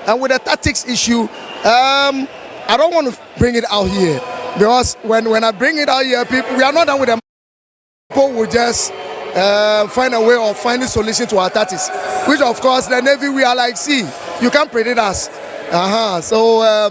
And with the tactics issue, I don't want to bring it out here because when I bring it out here, people, we are not done with them. People will just find a way of finding solution to our tactics, which of course the Navy, we are like, see, you can't predict us. So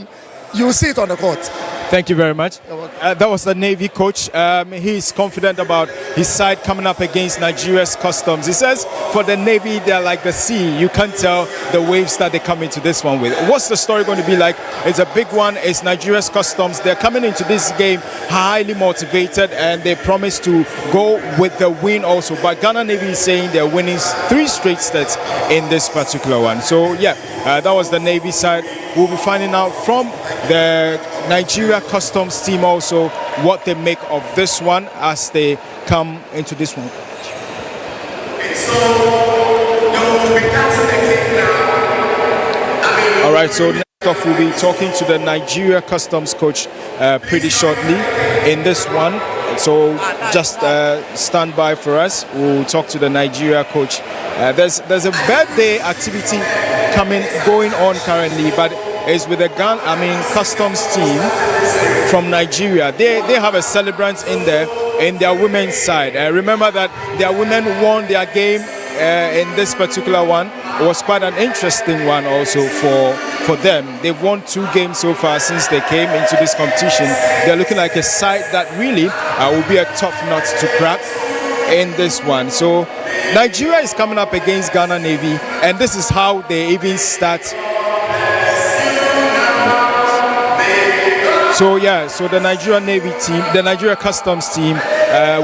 you see it on the court. Thank you very much. That was the Navy coach. He's confident about his side coming up against Nigeria's Customs. He says for the Navy, they're like the sea. You can't tell the waves that they come into this one with. What's the story going to be like? It's a big one. It's Nigeria's Customs. They're coming into this game highly motivated and they promise to go with the win also. But Ghana Navy is saying they're winning 3 straight sets in this particular one. So yeah, that was the Navy side. We'll be finding out from the Nigeria Customs team also what they make of this one as they come into this one. All right, so next off we'll be talking to the Nigeria Customs coach pretty shortly in this one. So just stand by for us. We'll talk to the Nigeria coach. There's a birthday activity going on currently, but it's with the Customs team from Nigeria. They have a celebrant in there in their women's side. Remember that their women won their game in this particular one. It was quite an interesting one also for them. They've won 2 games so far since they came into this competition. They're looking like a side that really will be a tough nut to crack in this one. So Nigeria is coming up against Ghana Navy, and this is how they even start. So yeah, so the Nigeria Navy team, the Nigeria Customs team,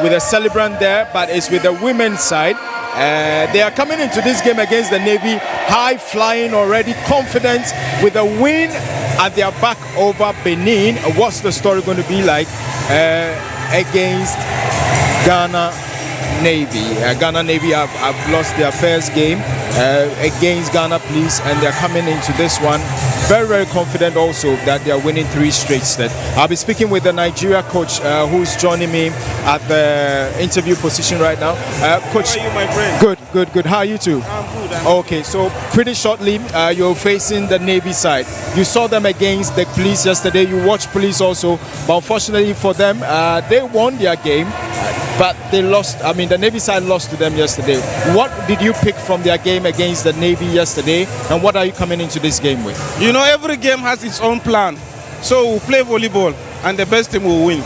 with a celebrant there, but it's with the women's side. They are coming into this game against the Navy, high flying already, confident with a win at their back over Benin. What's the story going to be like against Ghana Navy? Ghana Navy have lost their first game against Ghana Police, and they're coming into this one very, very confident also that they are winning 3 straight sets. I'll be speaking with the Nigeria coach who's joining me at the interview position right now. Coach, how are you, my friend? Good. How are you too? I'm good. Okay, so pretty shortly, you're facing the Navy side. You saw them against the Police yesterday. You watched Police also, but unfortunately for them, they won their game. But they lost. The Navy side lost to them yesterday. What did you pick from their game against the Navy yesterday, and what are you coming into this game with? You know, every game has its own plan. So we'll play volleyball, and the best team will win.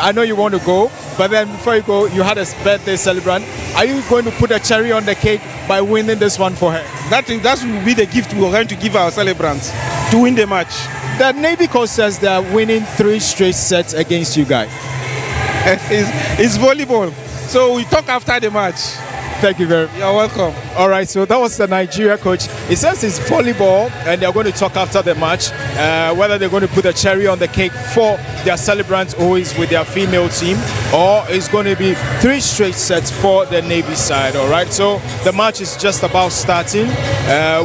I know you want to go, but then before you go, you had a birthday celebrant. Are you going to put a cherry on the cake by winning this one for her? That will be the gift we're going to give our celebrants to win the match. The Navy coach says they are winning 3 straight sets against you guys. It's volleyball, so we talk after the match. Thank you very much. You're welcome. All right, so that was the Nigeria coach. He says it's volleyball, and they're going to talk after the match whether they're going to put a cherry on the cake for their celebrant who is with their female team, or it's going to be 3 straight sets for the Navy side. All right, so the match is just about starting.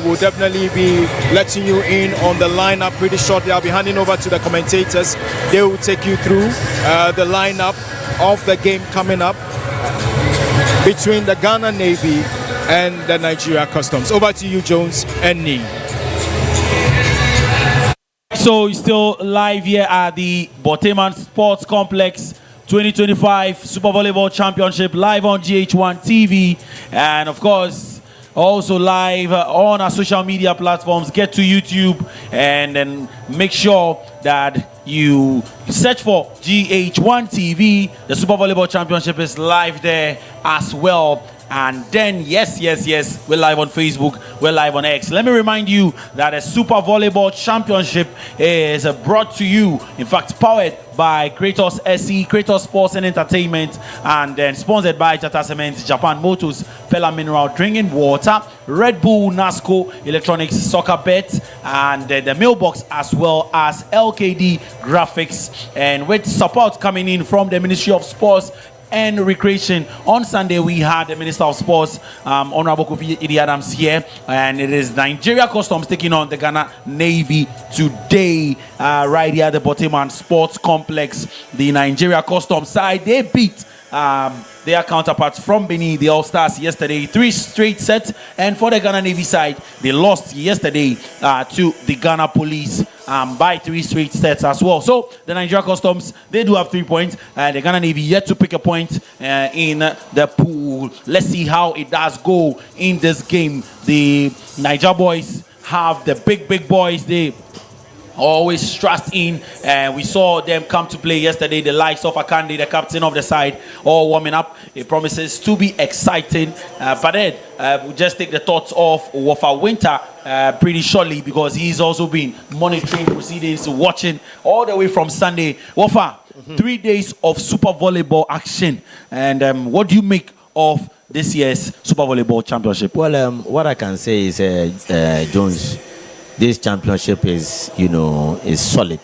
We'll definitely be letting you in on the lineup pretty shortly. I'll be handing over to the commentators. They will take you through the lineup of the game coming up between the Ghana Navy and the Nigeria Customs. Over to you, Jones and Nee. So still live here at the Borteyman Sports Complex 2025 Super Volleyball Championship, live on GHOne TV, and of course also live on our social media platforms. Get to YouTube and then make sure that you search for GHOne TV. The Super Volleyball Championship is live there as well. And then, yes, we're live on Facebook, we're live on X. Let me remind you that the Super Volleyball Championship is brought to you, in fact, powered by Kratos SC, Kratos Sports and Entertainment, and then sponsored by Tata Cement, Japan Motors, Fella Mineral Drinking Water, Red Bull, NASCO, Electronics, Soccer Bet, and the mailbox, as well as LKD Graphics. And with support coming in from the Ministry of Sports and Recreation. On Sunday, we had the Minister of Sports, Honorable Kofi Idi Adams here, and it is Nigeria Customs taking on the Ghana Navy today, right here at the Borteyman Sports Complex. The Nigeria Customs side, they beat their counterparts from Benin, the All-Stars, yesterday. 3 straight sets. And for the Ghana Navy side, they lost yesterday to the Ghana Police by 3 straight sets as well. So the Nigeria Customs, they do have 3 points. The Ghana Navy yet to pick a point in the pool. Let's see how it does go in this game. The Niger boys have the big boys. They always trust in, and we saw them come to play yesterday. The likes of Akande, the captain of the side, all warming up. It promises to be exciting. But then we'll just take the thoughts of Wofa Winter pretty shortly, because he's also been monitoring proceedings, watching all the way from Sunday. Wofa, 3 days of Super Volleyball action, and what do you make of this year's Super Volleyball Championship? Well, what I can say is, Jones, this championship is, is solid.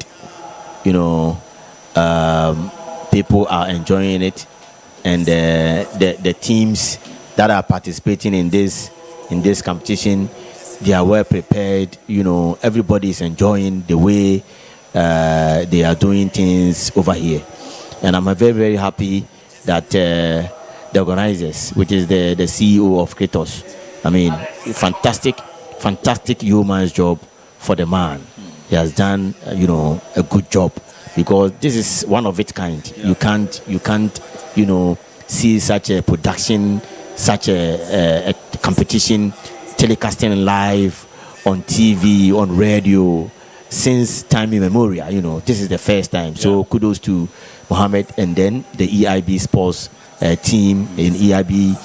People are enjoying it, and the teams that are participating in this competition, they are well prepared. Everybody is enjoying the way they are doing things over here, and I'm very, very happy that the organizers, which is the CEO of Kratos, I mean, fantastic yeoman's job for the man. He has done, a good job, because this is one of its kind. Yeah. You can't, see such a production, such a competition, telecasting live on TV, on radio, since time immemorial. This is the first time. So kudos to Mohammed, and then the EIB Sports team in EIB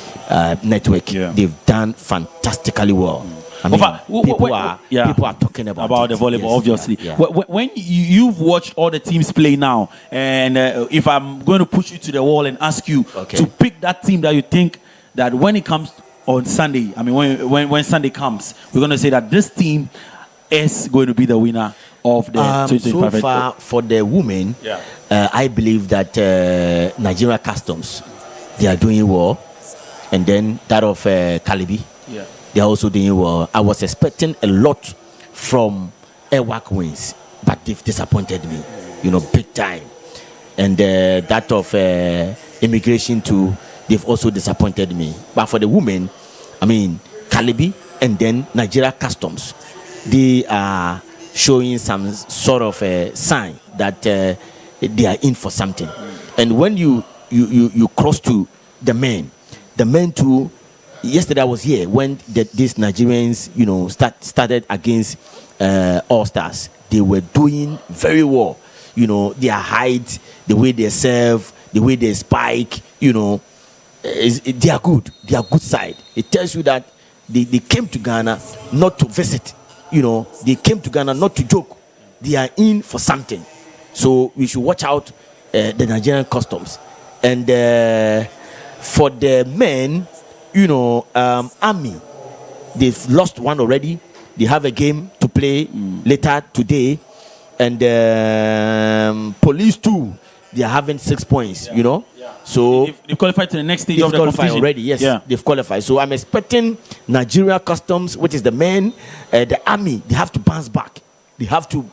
network. Yeah. They've done fantastically well. I mean, people are talking about the volleyball, obviously. Yeah. When you've watched all the teams play now, and if I'm going to push you to the wall and ask you to pick that team that you think that when it comes on Sunday, I mean, when Sunday comes, we're going to say that this team is going to be the winner of the 2025. So far, for the women, I believe that Nigeria Customs, they are doing well, and then that of Calibi. Yeah. They are also doing well. I was expecting a lot from Airwork Wins, but they've disappointed me, big time. And that of Immigration too, they've also disappointed me. But for the women, I mean, Calibi and then Nigeria Customs, they are showing some sort of a sign that they are in for something. And when you cross to the men too. Yesterday I was here when these Nigerians, started against All Stars. They were doing very well. Their height, the way they serve, the way they spike, they are good. They are good side. It tells you that they came to Ghana not to visit. They came to Ghana not to joke. They are in for something. So we should watch out the Nigerian Customs. And for the men, Army, they've lost one already. They have a game to play later today. And Police too, they are having 6 points, So they've qualified to the next stage of the competition already. Yes, they've qualified. So I'm expecting Nigeria Customs, which is the men, the Army, they have to bounce back. They have to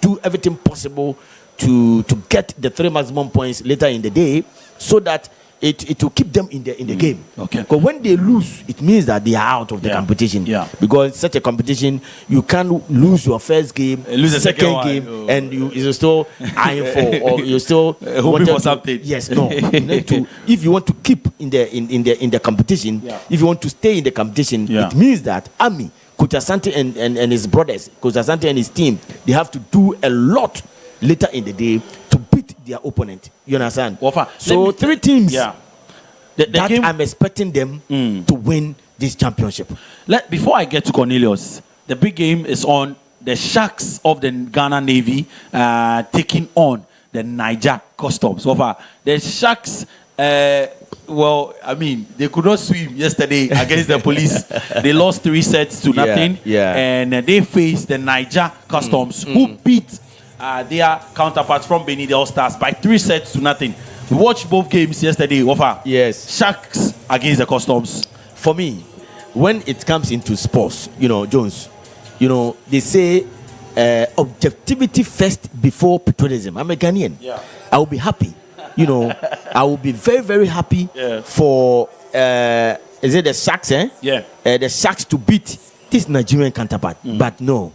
do everything possible to get the 3 maximum points later in the day, so that it will keep them in the game. Okay. Because when they lose, it means that they are out of the competition. Yeah. Because in such a competition, you can't lose your first game, lose the second game, and you're still eyeing for, or you're still hoping for something. Yes, no. You need to, if you want to keep in the competition, if you want to stay in the competition, it means that Army, Coach Asante and his brothers, Coach Asante and his team, they have to do a lot later in the day to beat their opponent. You understand? So 3 teams that I'm expecting them to win this championship. Before I get to Cornelius, the big game is on. The Sharks of the Ghana Navy taking on the Niger Customs. The Sharks, well, I mean, they could not swim yesterday against the Police. They lost 3 sets to nothing. And they faced the Niger Customs, who beat their counterparts from Benin, the All Stars, by 3 sets to nothing. We watched both games yesterday. Yes. Sharks against the Customs. For me, when it comes into sports, Jones, they say objectivity first before patriotism. I'm a Ghanaian. I will be happy you know, I will be very, very happy for, is it the Sharks, eh? Yeah. The Sharks to beat this Nigerian counterpart. But no,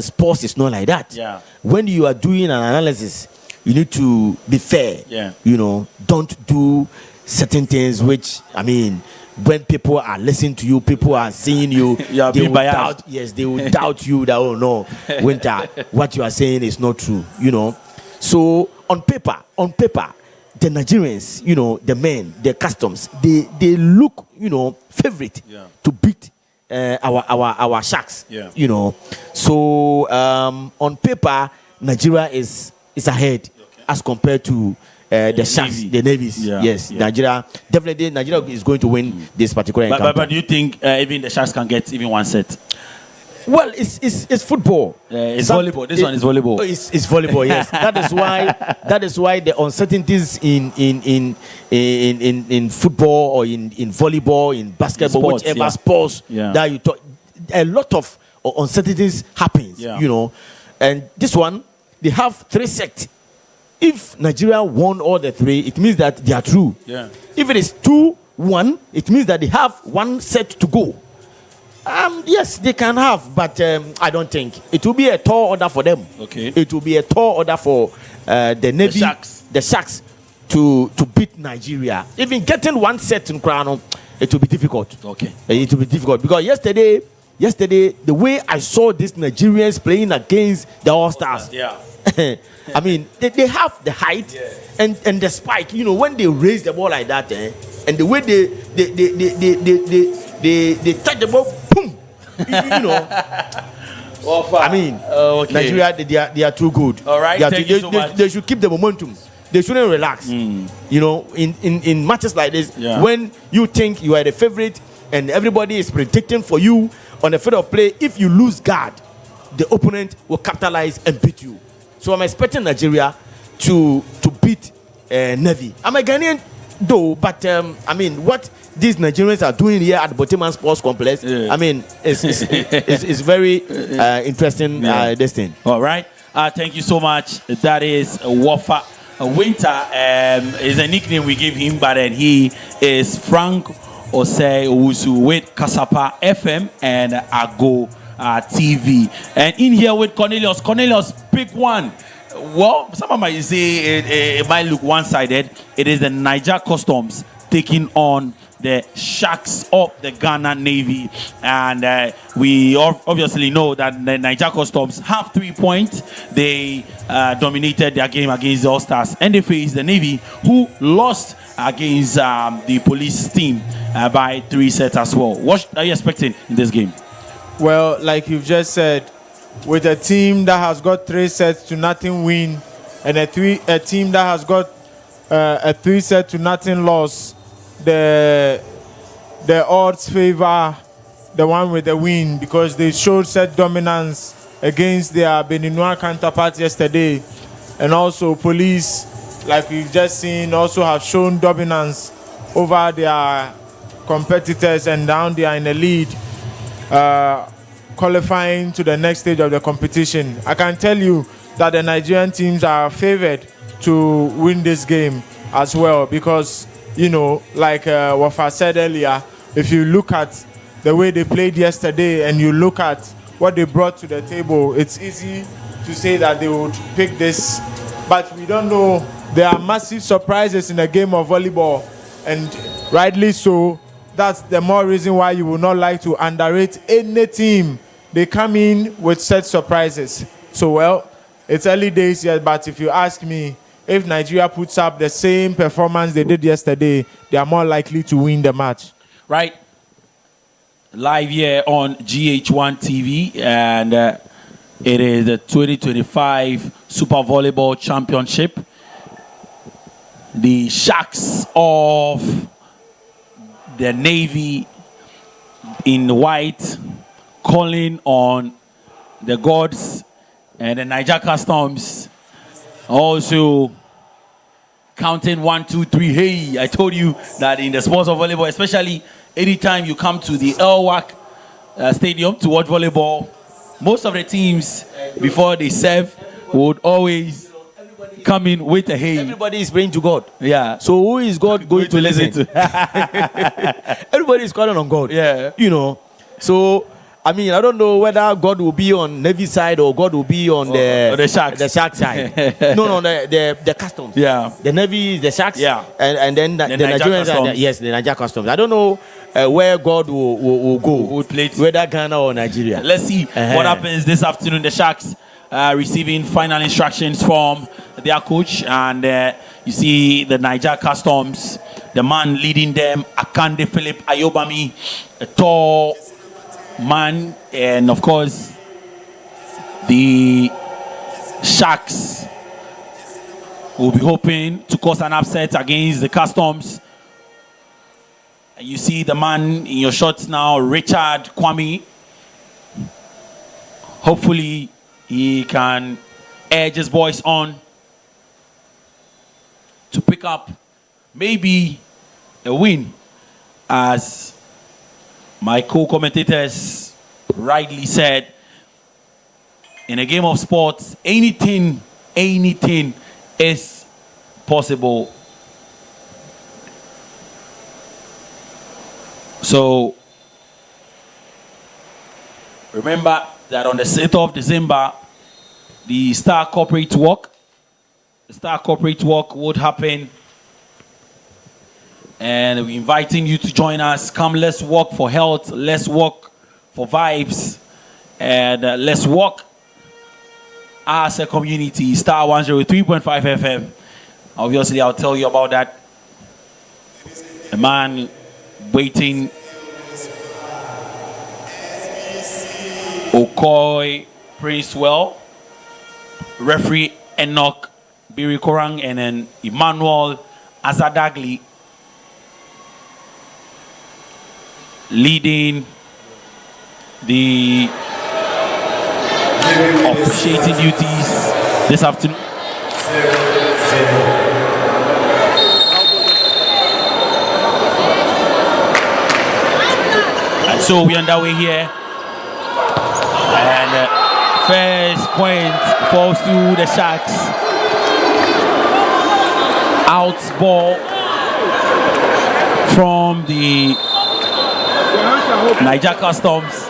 sports is not like that. Yeah. When you are doing an analysis, you need to be fair. Yeah. You know, don't do certain things which, I mean, when people are listening to you, people are seeing you, they will doubt, they will doubt you that, oh no, Winter, what you are saying is not true, you know. So on paper, the Nigerians, you know, the men, the customs, they look, you know, favorite to beat our Sharks, you know. So on paper, Nigeria is ahead as compared to the Sharks, the Navies. Yes, Nigeria is going to win this particular encounter. But do you think even the Sharks can get even one set? Well, it's football. It's volleyball. This one is volleyball. It's volleyball. Yes, that is why the uncertainties in football or in volleyball, in basketball, sports, whichever sports that you talk, a lot of uncertainties happens. You know, and this one they have 3 sets. If Nigeria won all the 3, it means that they are through. Yeah. If it is 2-1, it means that they have 1 set to go. Yes, they can have, but I don't think it will be a tall order for them. Okay. It will be a tall order for the Navy, the Sharks to beat Nigeria. Even getting 1 set in Crown, it will be difficult. Okay. It will be difficult because yesterday, the way I saw these Nigerians playing against the All-Stars. Yeah. I mean, they have the height and the spike. You know, when they raise the ball like that, and the way they touch the ball, boom. You know. I mean, Nigeria, they are too good. All right. They should keep the momentum. They shouldn't relax. You know, in matches like this, when you think you are the favorite and everybody is predicting for you on the field of play, if you lose guard, the opponent will capitalize and beat you. So I'm expecting Nigeria to beat Navy. I'm a Ghanaian though, but I mean, what these Nigerians are doing here at the Borteyman Sports Complex, I mean, it's very interesting. This thing. All right. Thank you so much. That is Wafa Winter. Is a nickname we give him, but then he is Frank Osei Owusu with Kasapa FM and Ago TV. And in here with Cornelius. Cornelius, pick one. Well, some might say it might look one-sided. It is the Niger Customs taking on the Sharks of the Ghana Navy. And we obviously know that the Niger Customs have 3 points. They dominated their game against the All-Stars. And they faced the Navy, who lost against the police team by 3 sets as well. What are you expecting in this game? Well, like you've just said, with a team that has got 3 sets to nothing win and a team that has got a 3 set to nothing loss, the odds favor the one with the win because they showed set dominance against their Beninois counterparts yesterday. And also police, like we've just seen, also have shown dominance over their competitors, and down they are in the lead, qualifying to the next stage of the competition. I can tell you that the Nigerian teams are favored to win this game as well because, you know, like Wafa said earlier, if you look at the way they played yesterday and you look at what they brought to the table, it's easy to say that they would pick this. But we don't know. There are massive surprises in the game of volleyball, and rightly so. That's the more reason why you would not like to underrate any team. They come in with set surprises. So, well, it's early days yet, but if you ask me, if Nigeria puts up the same performance they did yesterday, they are more likely to win the match. Right. Live here on GHOne TV, and it is the 2025 Super Volleyball Championship. The Sharks of the Navy in white calling on the gods, and the Niger Customs also counting 1, 2, 3. Hey, I told you that in the sports of volleyball, especially anytime you come to the LWAC stadium to watch volleyball, most of the teams before they serve would always coming with a hey. Everybody is praying to God. Yeah. So who is God going to listen to? Everybody is calling on God. Yeah. You know. So I mean, I don't know whether God will be on Navy side or God will be on the Sharks. The Shark side. no, the customs. Yeah. The Navy is the Sharks. Yeah. And then the Nigerians are yes, the Niger customs. I don't know where God will go. Will play whether Ghana or Nigeria. Let's see what happens this afternoon. The Sharks receiving final instructions from their coach, and you see the Niger customs, the man leading them, Akande Philip Ayobami, a tall man, and of course the Sharks will be hoping to cause an upset against the customs. And you see the man in your shots now, Richard Kwame. Hopefully he can edge his boys on to pick up maybe a win, as my co-commentators rightly said. In a game of sports, anything is possible. So remember that on the 6th of December, the Star Corporate Walk would happen. And we're inviting you to join us. Come, let's walk for health. Let's walk for vibes. And let's walk as a community. Star 103.5 FM. Obviously, I'll tell you about that. A man waiting. Okoy Princewell. Referee Enoch Birikorang. And then Emmanuel Azadagli leading the officiating duties this afternoon. And so we're underway here. And first point falls to the Sharks. Out ball from the Niger Customs,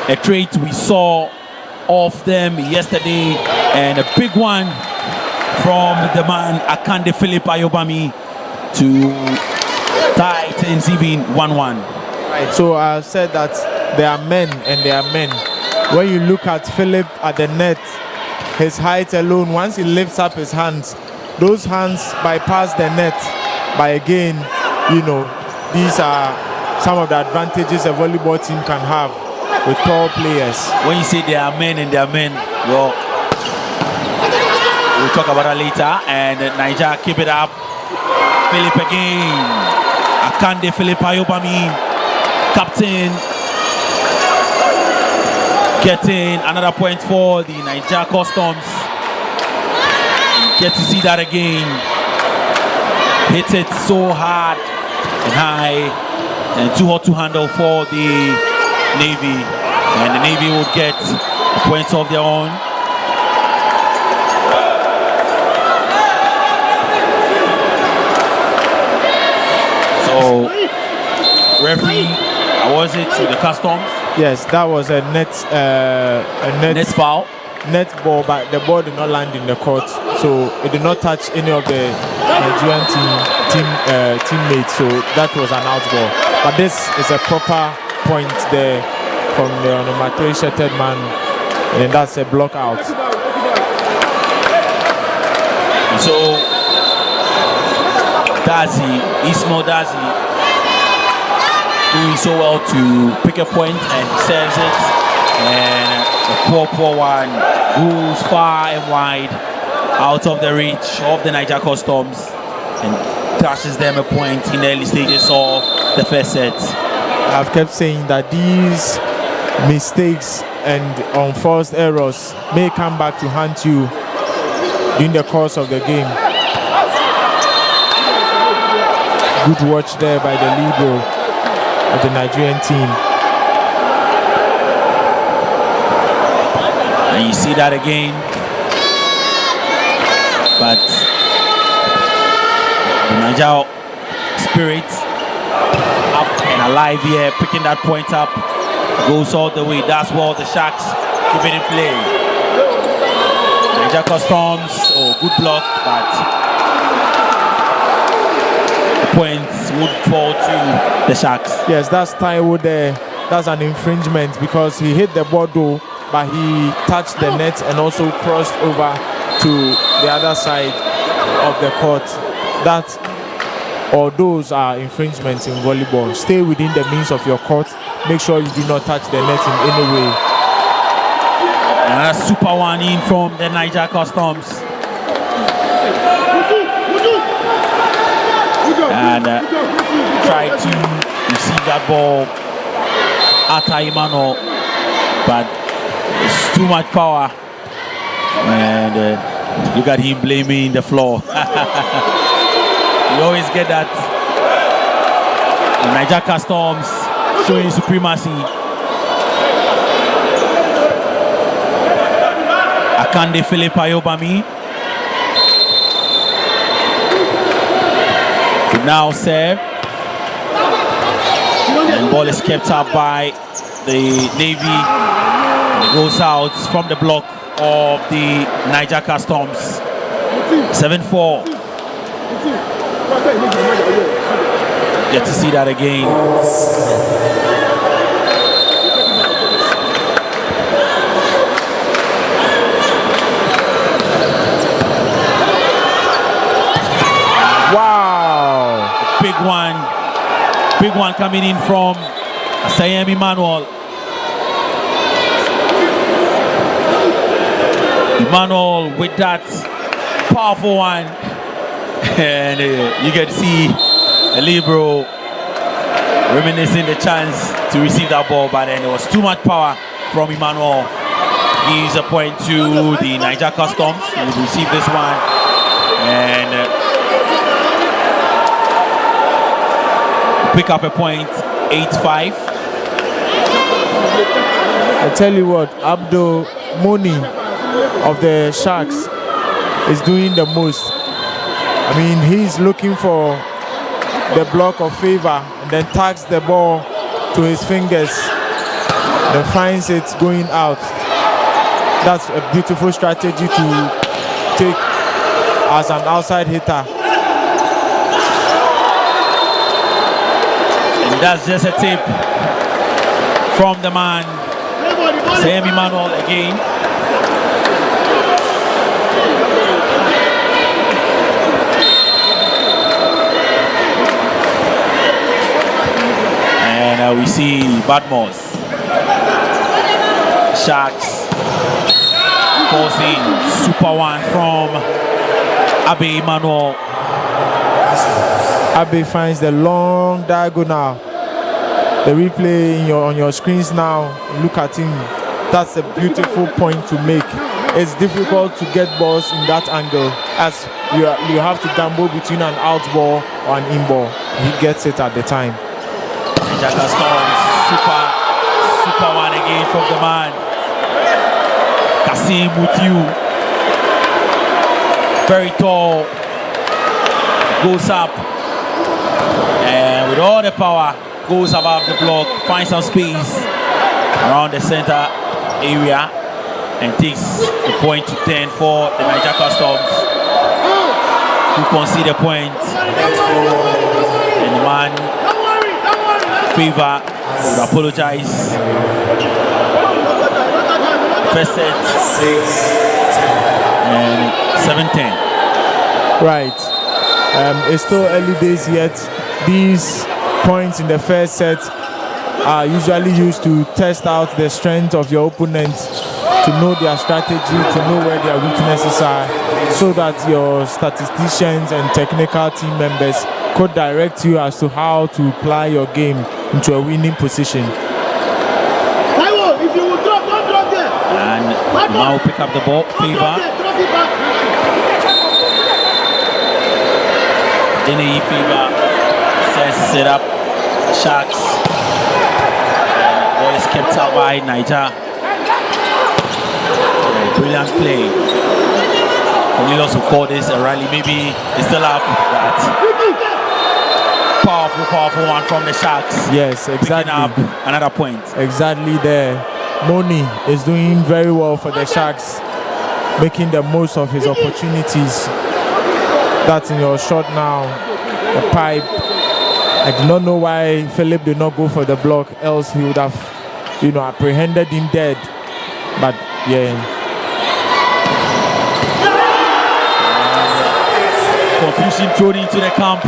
a trait we saw of them yesterday, and a big one from the man Akande Philip Ayobami to tie things even 1-1. Right, so I said that there are men and there are men. When you look at Philip at the net, his height alone, once he lifts up his hands, those hands bypass the net. But again, you know, these are some of the advantages a volleyball team can have with tall players. When you say there are men and there are men, well, we'll talk about that later. And Niger keep it up. Philip again. Akande Philip Ayobami, captain, getting another point for the Niger Customs. Get to see that again. Hit it so hard and high. And too hot to handle for the Navy. And the Navy will get a point of their own. So, referee, was it to the Customs? Yes, that was a net foul. Net ball, but the ball did not land in the court, so it did not touch any of the Nigerian teammates. So that was an out ball. But this is a proper point there from the number 3 shirted man, and that's a block out. So Ismail Dazi doing so well to pick a point, and he serves it, and the poor one goes far and wide out of the reach of the Niger Customs and crashes them a point in the early stages of the first set. I've kept saying that these mistakes and unforced errors may come back to haunt you during the course of the game. Good watch there by the libero of the Nigerian team. And you see that again. but the Niger spirit up and alive here, picking that point up, goes all the way. That's what the Sharks keep it in play. Niger Customs, good block, but the points would fall to the Sharks. Yes, that's Taiwo there. That's an infringement because he hit the ball though, but he touched the net and also crossed over to the other side of the court. That or those are infringements in volleyball. Stay within the means of your court. Make sure you do not touch the net in any way. And a super one in from the Niger Customs. And tried to receive that ball at Imano, but it's too much power. And look at him blaming the floor. You always get that. The Niger Customs showing supremacy. Akande Philip Ayobami. Now serve. And ball is kept up by the Navy. And it goes out from the block of the Niger Customs. 7-4. Get to see that again. Wow. Big one coming in from Sayem Emmanuel. Emmanuel with that powerful one. And you can see a libero reminiscing the chance to receive that ball, but then there was too much power from Emmanuel. Gives a point to the Niger Customs, who will receive this one. And pick up a point, 8-5. I tell you what, Abdul Moni of the Sharks is doing the most. I mean, he's looking for the block of favor and then tags the ball to his fingers, then finds it going out. That's a beautiful strategy to take as an outside hitter. And that's just a tip from the man, Sam Emmanuel again. And we see Badmos. Sharks forcing super one from Abe Emmanuel. Abe finds the long diagonal. The replay on your screens now. Look at him. That's a beautiful point to make. It's difficult to get balls in that angle, as you have to gamble between an out ball or an in ball. He gets it at the time. Niger Storms, super one again from the man, Kasim Mutiu. Very tall, goes up, and with all the power, goes above the block, finds some space around the center area, and takes the point to 10 for the Niger Customs, who concede the point. And the man Favor would apologize. First set and 7-10. Right. It's still early days yet. These points in the first set are usually used to test out the strength of your opponent, to know their strategy, to know where their weaknesses are, so that your statisticians and technical team members could direct you as to how to apply your game into a winning position. And now pick up the ball, Favor. Denny Favor sets it up. Sharks. Ball is kept out by Niger. Brilliant play. Cornelius will call this a rally. Maybe they still have that powerful one from the Sharks. Yes, exactly. Picking up another point. Exactly there. Moni is doing very well for the Sharks, making the most of his opportunities. That's in your shot now. The pipe. I do not know why Philip did not go for the block, else he would have, apprehended him dead. But yeah. Confusion thrown into the camp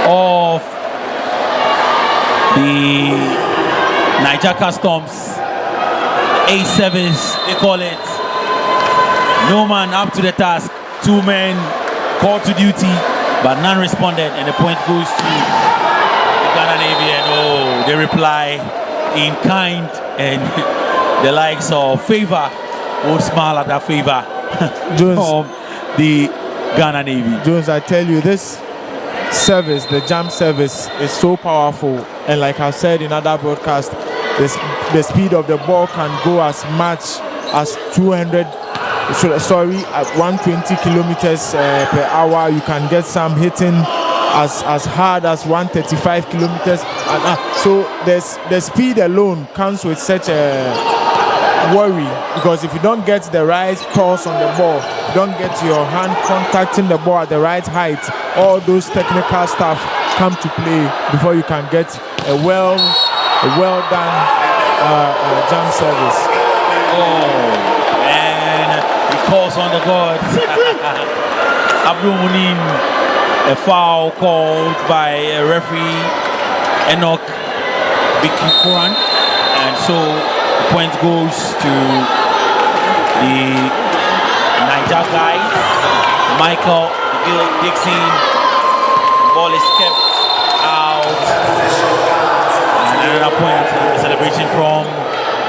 of the Niger Customs. A7s, they call it. No man up to the task. 2 men called to duty, but none responded, and the point goes to the Ghana Navy. And they reply in kind, and the likes of Favor will smile at that Favor from the Ghana Navy. Jones, I tell you, this service, the jump service, is so powerful, and like I said in other broadcasts, the speed of the ball can go as much as 120 kilometers per hour. You can get some hitting as hard as 135 kilometers. So the speed alone comes with such a worry, because if you don't get the right toss on the ball, you don't get your hand contacting the ball at the right height, all those technical stuff come to play before you can get a well done jump service. And he calls on the gods. Abdul Munim, a foul called by referee Enoch Bikikuran, and so the point goes to the Niger guys. Michael Dixon, the ball is kept out. And another point, a celebration from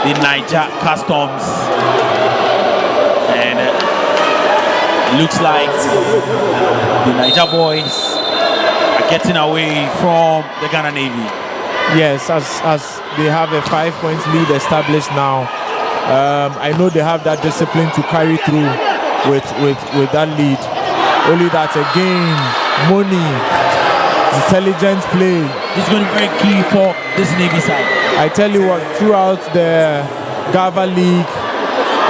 the Niger Customs. And it looks like the Niger boys are getting away from the Ghana Navy. Yes, as they have a 5-point lead established now. I know they have that discipline to carry through with that lead. Only that again, money, intelligent play. It's going to be very key for this Navy side. I tell you what, throughout the GAVA League,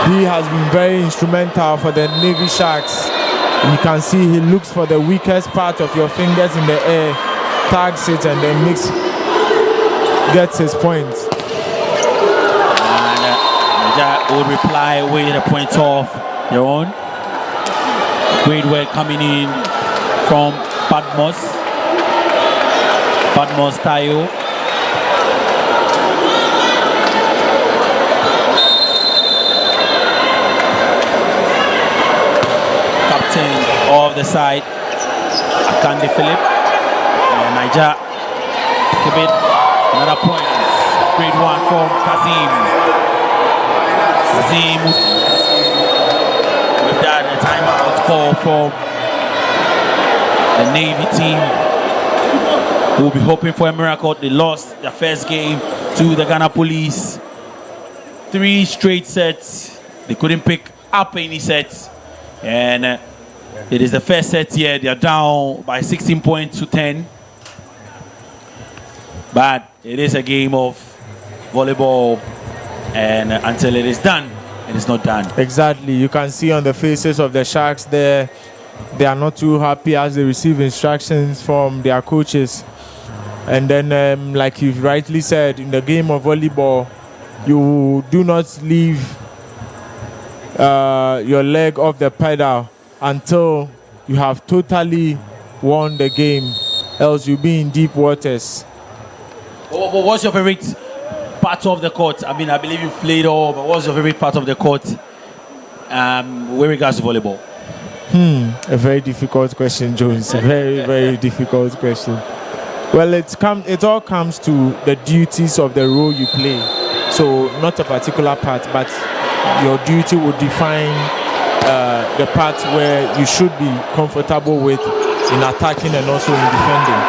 he has been very instrumental for the Navy Sharks. And you can see he looks for the weakest part of your fingers in the air, tags it, and then gets his points. And Niger will reply with a point of their own. Great work coming in from Badmos Tayo. Captain of the side, Akande Philip. And Niger keep it. Another point. Great one from Kazim. With that, a timeout call from the Navy team, who will be hoping for a miracle. They lost their first game to the Ghana Police. 3 straight sets. They couldn't pick up any sets. And it is the first set here. They are down by 16 points to 10. But it is a game of volleyball, and until it is done, it is not done. Exactly. You can see on the faces of the Sharks there, they are not too happy as they receive instructions from their coaches. And then, like you've rightly said, in the game of volleyball, you do not leave your leg off the pedal until you have totally won the game, else you'll be in deep waters. What's your favorite part of the court? I mean, I believe you've played all, but what's your favorite part of the court with regards to volleyball? A very difficult question, Jones. A very, very difficult question. Well, it all comes to the duties of the role you play. So not a particular part, but your duty will define the part where you should be comfortable with in attacking and also in defending.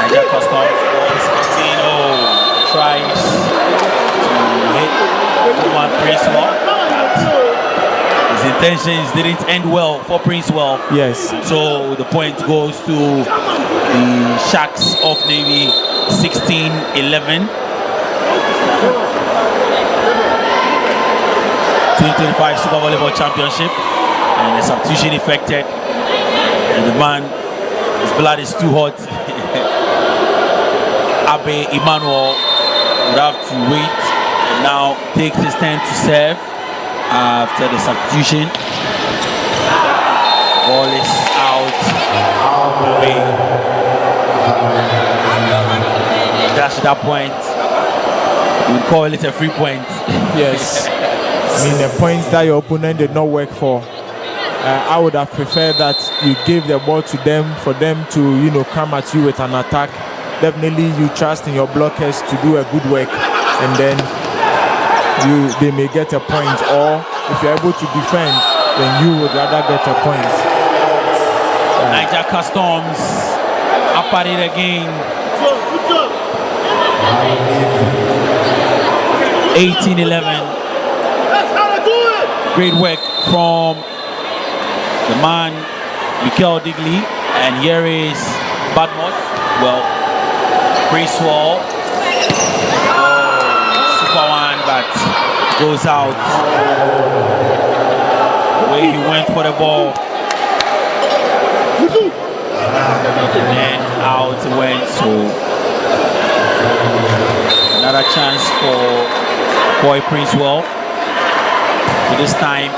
Niger Customs tries to hit one Princewell. His intentions didn't end well for Princewell. Yes. So the point goes to the Sharks of Navy, 16-11. 2025 Super Volleyball Championship, and a substitution effected, and the man, his blood is too hot. Abe Emmanuel would have to wait and now takes his turn to serve after the substitution. Ball is out. Away. Dash that point. We would call it a free point. Yes. I mean, the points that your opponent did not work for. I would have preferred that you gave the ball to them for them to, you know, come at you with an attack. Definitely, you trust in your blockers to do a good work, and then they may get a point. Or if you're able to defend, then you would rather get a point. Niger Customs up at it again. 18-11. Great work from the man, Mikel Digley, and here is Badmos. Well, Princewell. Oh, super one, but goes out. The way he went for the ball. And then out it went. So another chance for Boy Princewell. So this time,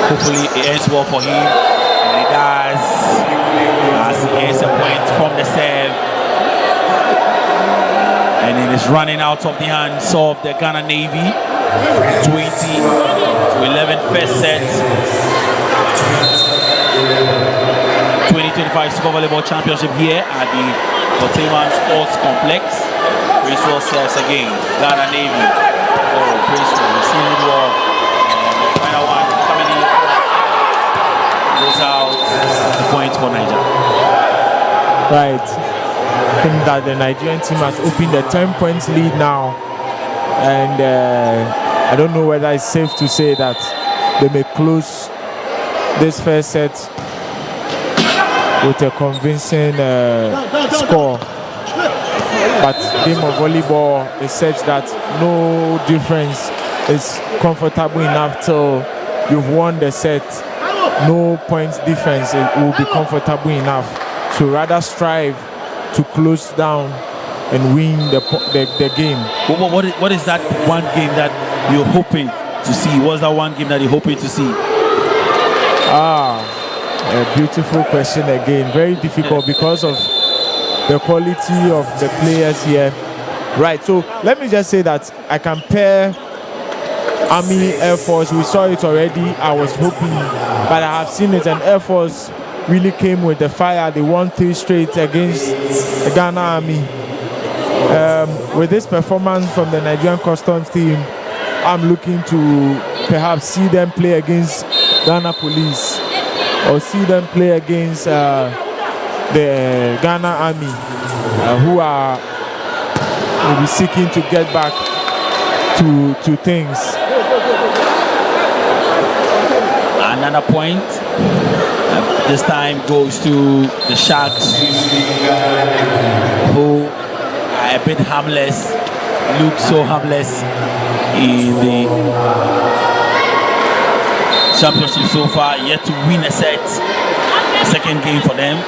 hopefully it ends well for him, and it does, as he earns a point from the serve, and it is running out of the hands of the Ghana Navy. 20-11 first set. 2025 Super Volleyball Championship here at the Borteyman Sports Complex. Princewell serves again. Ghana Navy. Oh, Princewell receiving ball. And the final one coming in. Goes out. The point for Niger. Right. I think that the Nigerian team has opened a 10 points lead now. And I don't know whether it's safe to say that they may close this first set with a convincing score. But game of volleyball is such that no difference is comfortable enough till you've won the set. No points difference will be comfortable enough. So rather strive to close down and win the game. What is that one game that you're hoping to see? What's that one game that you're hoping to see? A beautiful question again. Very difficult because of the quality of the players here. Right, so let me just say that I compare Army, Air Force. We saw it already. I was hoping, but I have seen it, and Air Force really came with the fire. They won 3 straight against the Ghana Army. With this performance from the Nigerian Customs team, I'm looking to perhaps see them play against Ghana Police or see them play against the Ghana Army, who will be seeking to get back to things. Another point. This time goes to the Sharks, who are a bit harmless, look so harmless in the championship so far, yet to win a set. The second game for them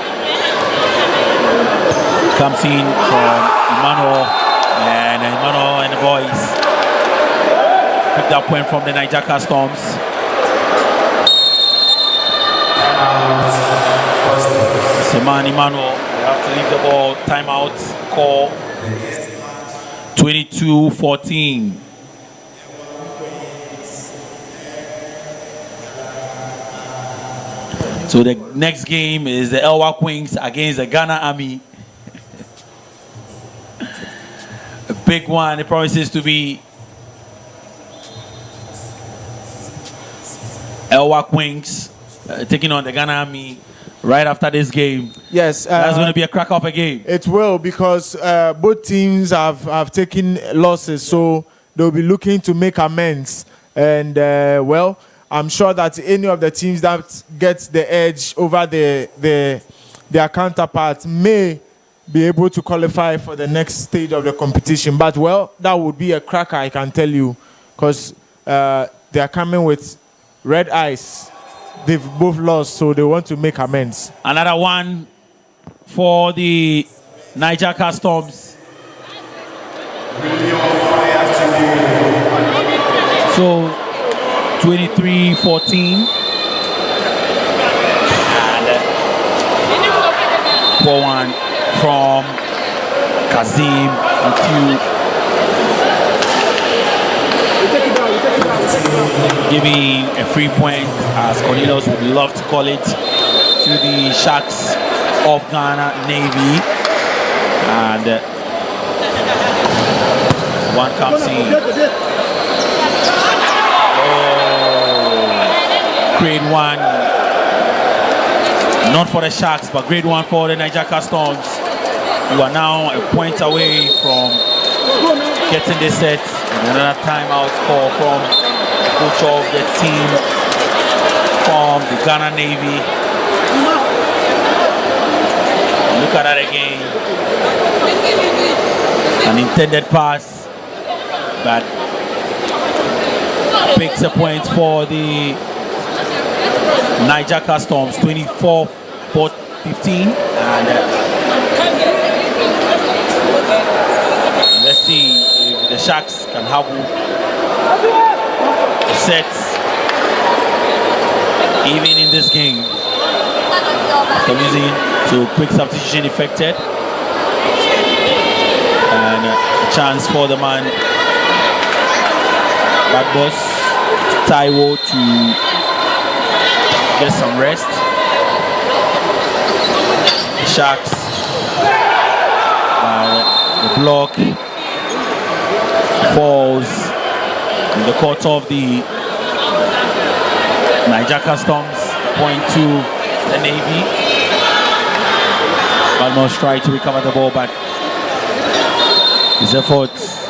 comes in from Emmanuel, and the boys pick that point from the Niger Customs. Seman Emmanuel, they have to leave the ball. Timeout call. 22-14. So the next game is the Elwha Queens against the Ghana Army. A big one. It promises to be. Elwha Queens taking on the Ghana Army right after this game. Yes, that's going to be a crack of a game. It will, because both teams have taken losses, so they'll be looking to make amends. And, well, I'm sure that any of the teams that gets the edge over their counterparts may be able to qualify for the next stage of the competition. But, well, that would be a cracker, I can tell you, because they are coming with red eyes. They've both lost, so they want to make amends. Another one for the Niger Customs. So 23-14. For one from Kazim into giving a free point, as Cornelius would love to call it, to the Sharks of Ghana Navy. And one comes in. Oh, grade one. Not for the Sharks, but grade one for the Niger Customs, who are now a point away from getting this set. And another timeout call from the coach of the team from the Ghana Navy. Look at that again. An intended pass, but picks a point for the Niger Customs, 24-15. And let's see if the Sharks can have the sets even in this game. So quick substitution effected. And a chance for the man, Bad Boss Taiwo, to get some rest. The Sharks, the block falls in the court of the Niger Customs, point to the Navy. Balmos tried to recover the ball, but his efforts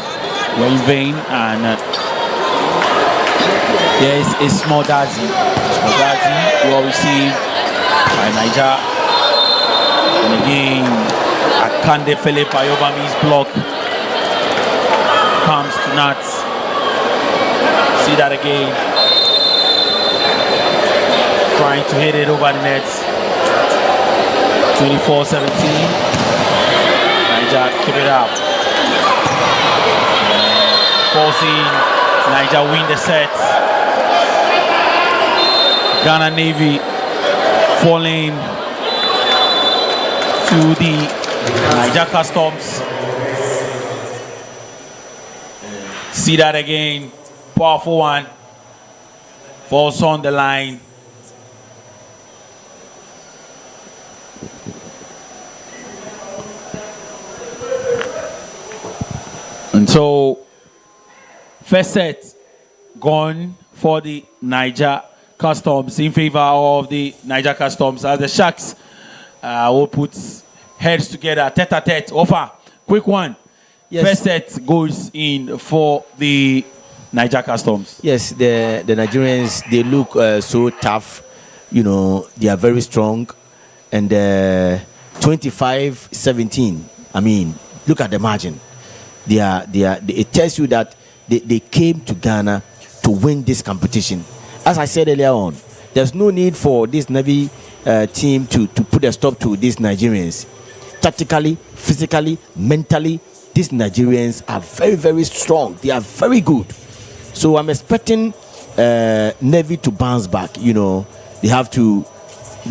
were in vain. And there is Ismodazi, well received by Niger. And again, Akande Philip Ayobami's block comes to nuts. See that again. Trying to hit it over the net. 24-17. Niger keep it up. Forcing Niger win the set. Ghana Navy falling to the Niger Customs. See that again. Powerful one. Falls on the line. And so, first set gone for the Niger Customs, in favor of the Niger Customs, as the Sharks will put heads together, tete-a-tete. Offer, quick one. Yes. First set goes in for the Niger Customs. Yes, the Nigerians, they look so tough. You know, they are very strong. And 25-17, I mean, look at the margin. It tells you that they came to Ghana to win this competition. As I said earlier on, there's no need for this Navy team to put a stop to these Nigerians. Tactically, physically, mentally, these Nigerians are very, very strong. They are very good. So I'm expecting Navy to bounce back. You know, they have to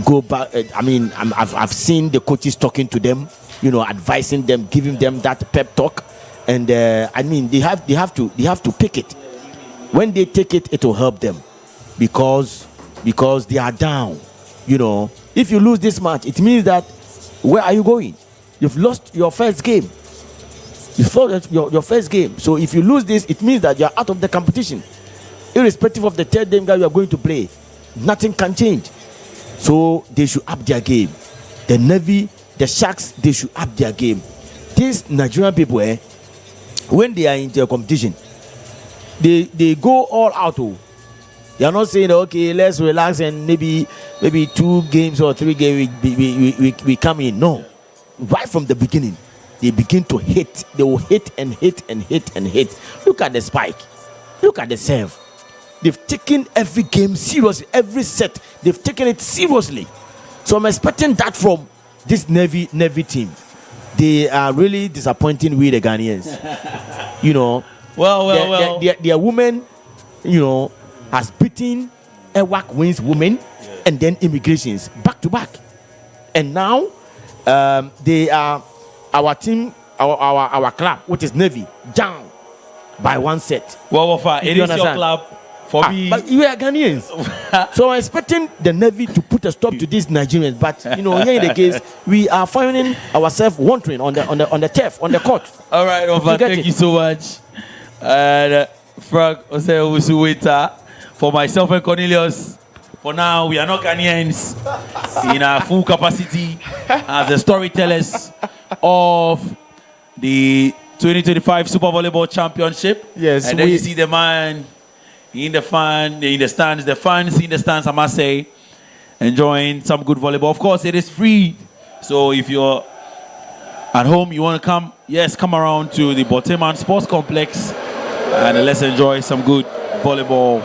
go back. I mean, I've seen the coaches talking to them, you know, advising them, giving them that pep talk. And I mean, they have to pick it. When they take it, it will help them, because they are down. You know, if you lose this match, it means that where are you going? You've lost your first game. You lost your first game. So if you lose this, it means that you are out of the competition. Irrespective of the third game that you are going to play, nothing can change. So they should up their game. The Navy, the Sharks, they should up their game. These Nigerian people, when they are into a competition, they go all out. Oh. They are not saying, okay, let's relax and maybe 2 games or 3 games we come in. No. Right from the beginning, they begin to hit. They will hit and hit and hit and hit. Look at the spike. Look at the serve. They've taken every game seriously. Every set, they've taken it seriously. So I'm expecting that from this Navy team. They are really disappointing with the Ghanaians. You know. Well. Their women, you know, has beaten EWAC wins women and then immigrations back to back. And now they are our team, our club, which is Navy, down by 1 set. Well, it is your club. For me, but you are Ghanaians. So I'm expecting the Navy to put a stop to these Nigerians. But you know, here in the case, we are finding ourselves wandering on the turf, on the court. All right, Ofa, thank you so much. And Frank Osei for myself and Cornelius. For now, we are not Ghanaians in our full capacity as the storytellers of the 2025 Super Volleyball Championship. Yes, and then you see the man in the stands, the fans in the stands, I must say, enjoying some good volleyball. Of course, it is free. So if you're at home, you want to come, come around to the Borteyman Sports Complex and let's enjoy some good volleyball.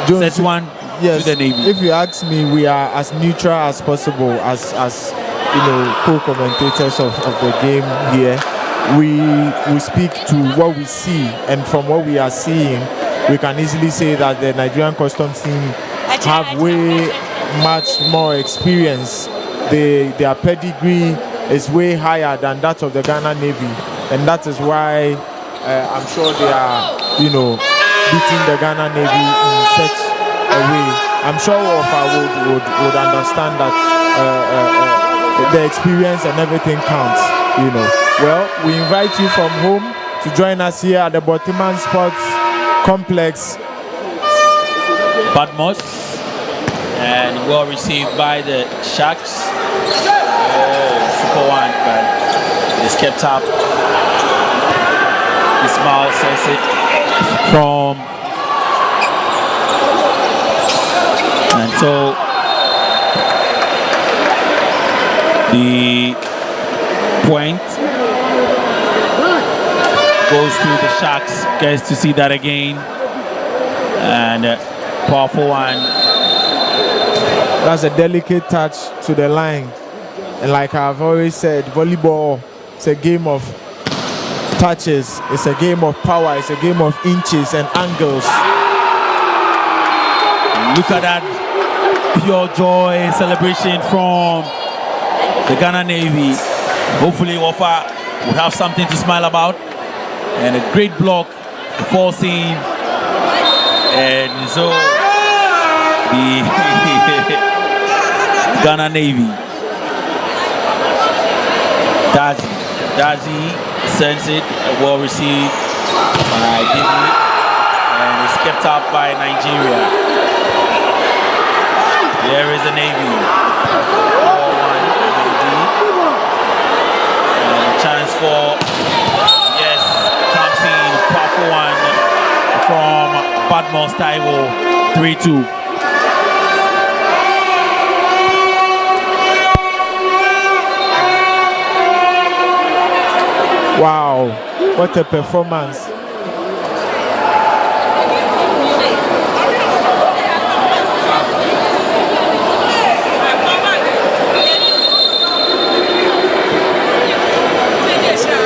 Jones, Set 1 yes, to the Navy. If you ask me, we are as neutral as possible as you know, co-commentators of the game here. We speak to what we see, and from what we are seeing, we can easily say that the Nigerian Customs team have way much more experience. Their pedigree is way higher than that of the Ghana Navy, and that is why I'm sure they are, you know, beating the Ghana Navy in such a way. I'm sure Ofa would understand that the experience and everything counts, you know. Well, we invite you from home to join us here at the Borteyman Sports Complex, Badmos, and well received by the Sharks. Super one, but it is kept up. Ismail says it from, and so the point goes to the Sharks. Gets to see that again, and powerful one. That's a delicate touch to the line, and like I've always said, volleyball is a game of touches, it's a game of power, it's a game of inches and angles. Look at that pure joy and celebration from the Ghana Navy. Hopefully Ofa would have something to smile about, and a great block, the fall scene, and so the Ghana Navy. Daji sends it, well received by Divi, and it's kept up by Nigeria. There is the Navy. 4-1 Navy. And a chance for, yes, comes in, powerful one from Badmos Taiwo, 3-2. Wow, what a performance.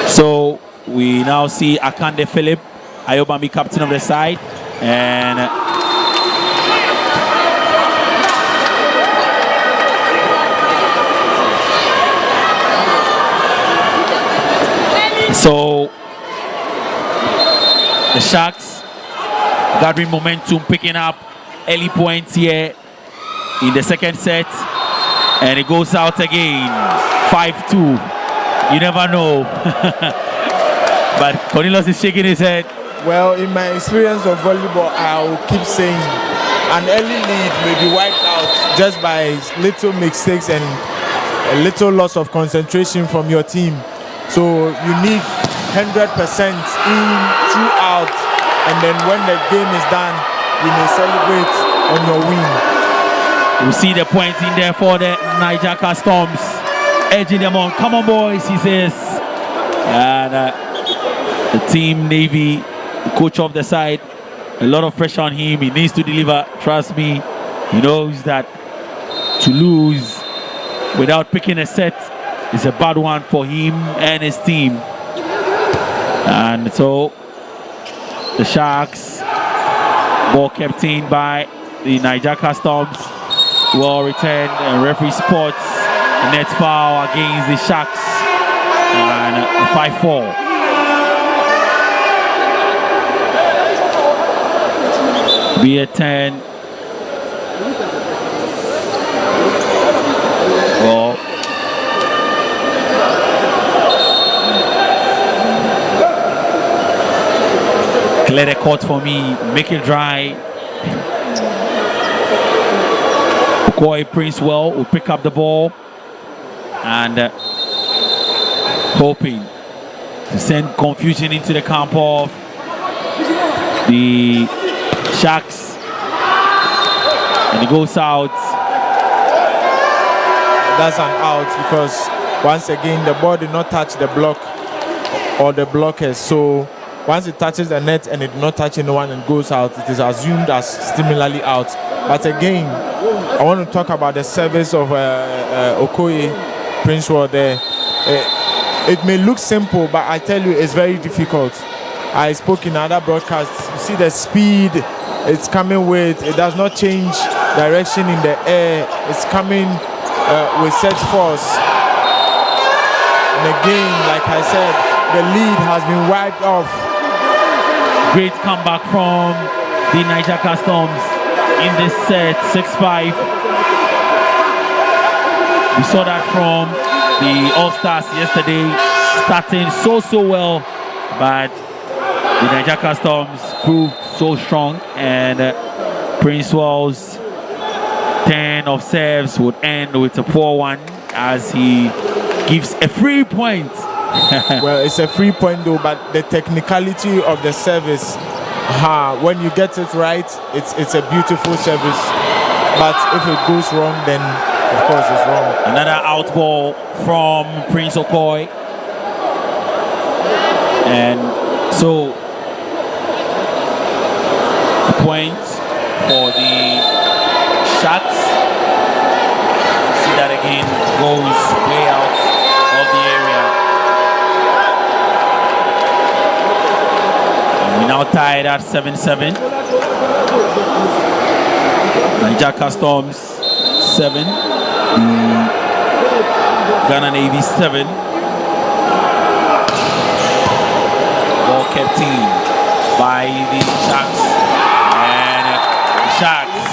So we now see Akande Philip, Ayobami captain of the side, and so the Sharks gathering momentum, picking up early points here in the second set, and it goes out again, 5-2. You never know. But Cornelius is shaking his head. Well, in my experience of volleyball, I'll keep saying an early lead may be wiped out just by little mistakes and a little loss of concentration from your team. So you need 100% in, throughout, and then when the game is done, you may celebrate on your win. We see the points in there for the Niger Customs, edging them on. Come on, boys, he says. And the team Navy, the coach of the side, a lot of pressure on him. He needs to deliver. Trust me, he knows that to lose without picking a set is a bad one for him and his team. And so the Sharks, ball kept in by the Niger Customs, well returned, and referee spots the net foul against the Sharks, and 5-4. Be a 10. Well, clear the court for me, make it dry. Okoye Princewell will pick up the ball and hoping to send confusion into the camp of the Sharks, and he goes out. That's an out because once again the ball did not touch the block or the blockers. So once it touches the net and it did not touch anyone and goes out, it is assumed as similarly out. But again, I want to talk about the service of Okoye Princewell there. It may look simple, but I tell you it's very difficult. I spoke in other broadcasts. You see the speed it's coming with. It does not change direction in the air. It's coming with such force. And again, like I said, the lead has been wiped off. Great comeback from the Niger Customs in this set, 6-5. We saw that from the All-Stars yesterday, starting so well, but the Niger Customs proved so strong, and Princewell's 10 of serves would end with a 4-1 as he gives a free point. Well, it's a free point though, but the technicality of the service, when you get it right, it's a beautiful service. But if it goes wrong, then of course it's wrong. Another out ball from Prince Okoye. And so the point for the Sharks. See that again, goes way out of the area. And we now tied at 7-7. Niger Customs 7, Ghana Navy 7. Ball kept in by the Sharks, and the Sharks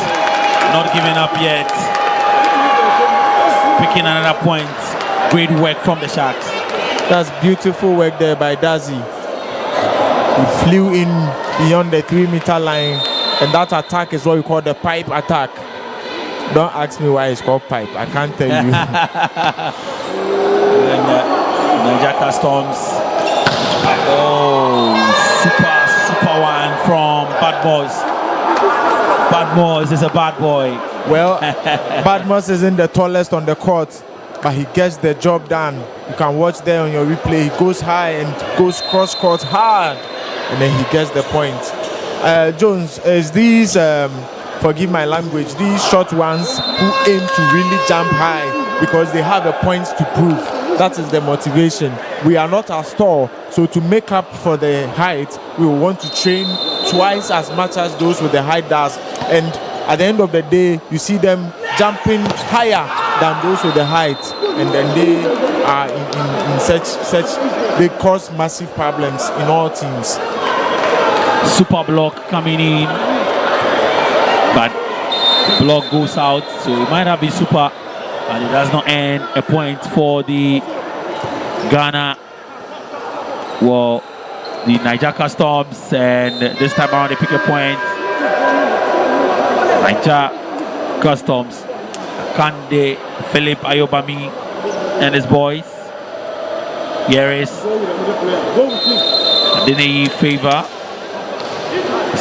not giving up yet, picking another point. Great work from the Sharks. That's beautiful work there by Dazi. He flew in beyond the 3-meter line, and that attack is what we call the pipe attack. Don't ask me why it's called pipe. I can't tell you. And Niger Customs. Oh, super one from Badmos. Badmos is a bad boy. Well, Badmos isn't the tallest on the court, but he gets the job done. You can watch there on your replay. He goes high and goes cross court hard, and then he gets the point. Jones, is these, forgive my language, these short ones who aim to really jump high because they have a point to prove. That is the motivation. We are not as tall, so to make up for the height, we will want to train twice as much as those with the height does. And at the end of the day, you see them jumping higher than those with the height, and then they are in such they cause massive problems in all teams. Super block coming in, but block goes out, so it might have been super, and it does not end a point for the Ghana, well, the Niger Customs, and this time around they pick a point. Niger Customs, Kande, Philip Ayobami and his boys. Here is Adeneye Favor.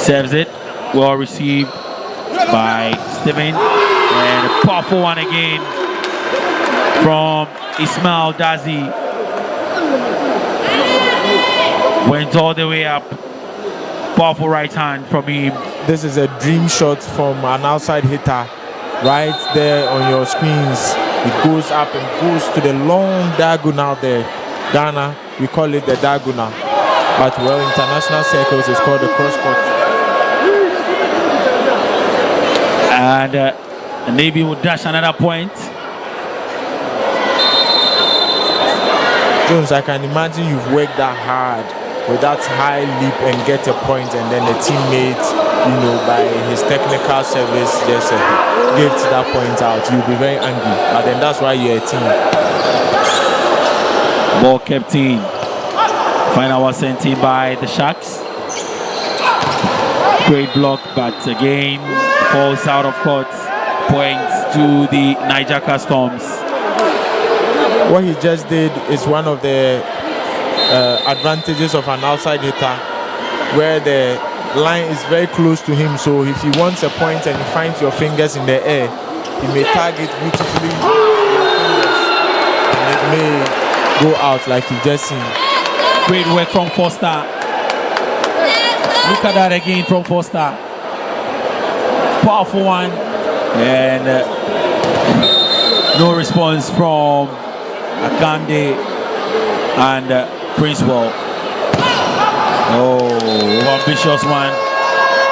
Serves it. Well received by Steven. And a powerful one again from Ismail Dazi. Went all the way up. Powerful right hand from him. This is a dream shot from an outside hitter. Right there on your screens. It goes up and goes to the long diagonal there. Ghana, we call it the diagonal. But well, international circles, it's called the cross-court. And the Navy will dash another point. Jones, I can imagine you've worked that hard with that high leap and get a point, and then the teammate, you know, by his technical service just gives that point out. You'll be very angry, but then that's why you're a team. Ball kept in. Final was sent in by the Sharks. Great block, but again falls out of court. Points to the Niger Customs. What he just did is one of the advantages of an outside hitter, where the line is very close to him. So if he wants a point and he finds your fingers in the air, he may target beautifully your fingers, and it may go out like you've just seen. Great work from Foster. Look at that again from Foster. Powerful one. And no response from Akande and Princewell. Oh, ambitious one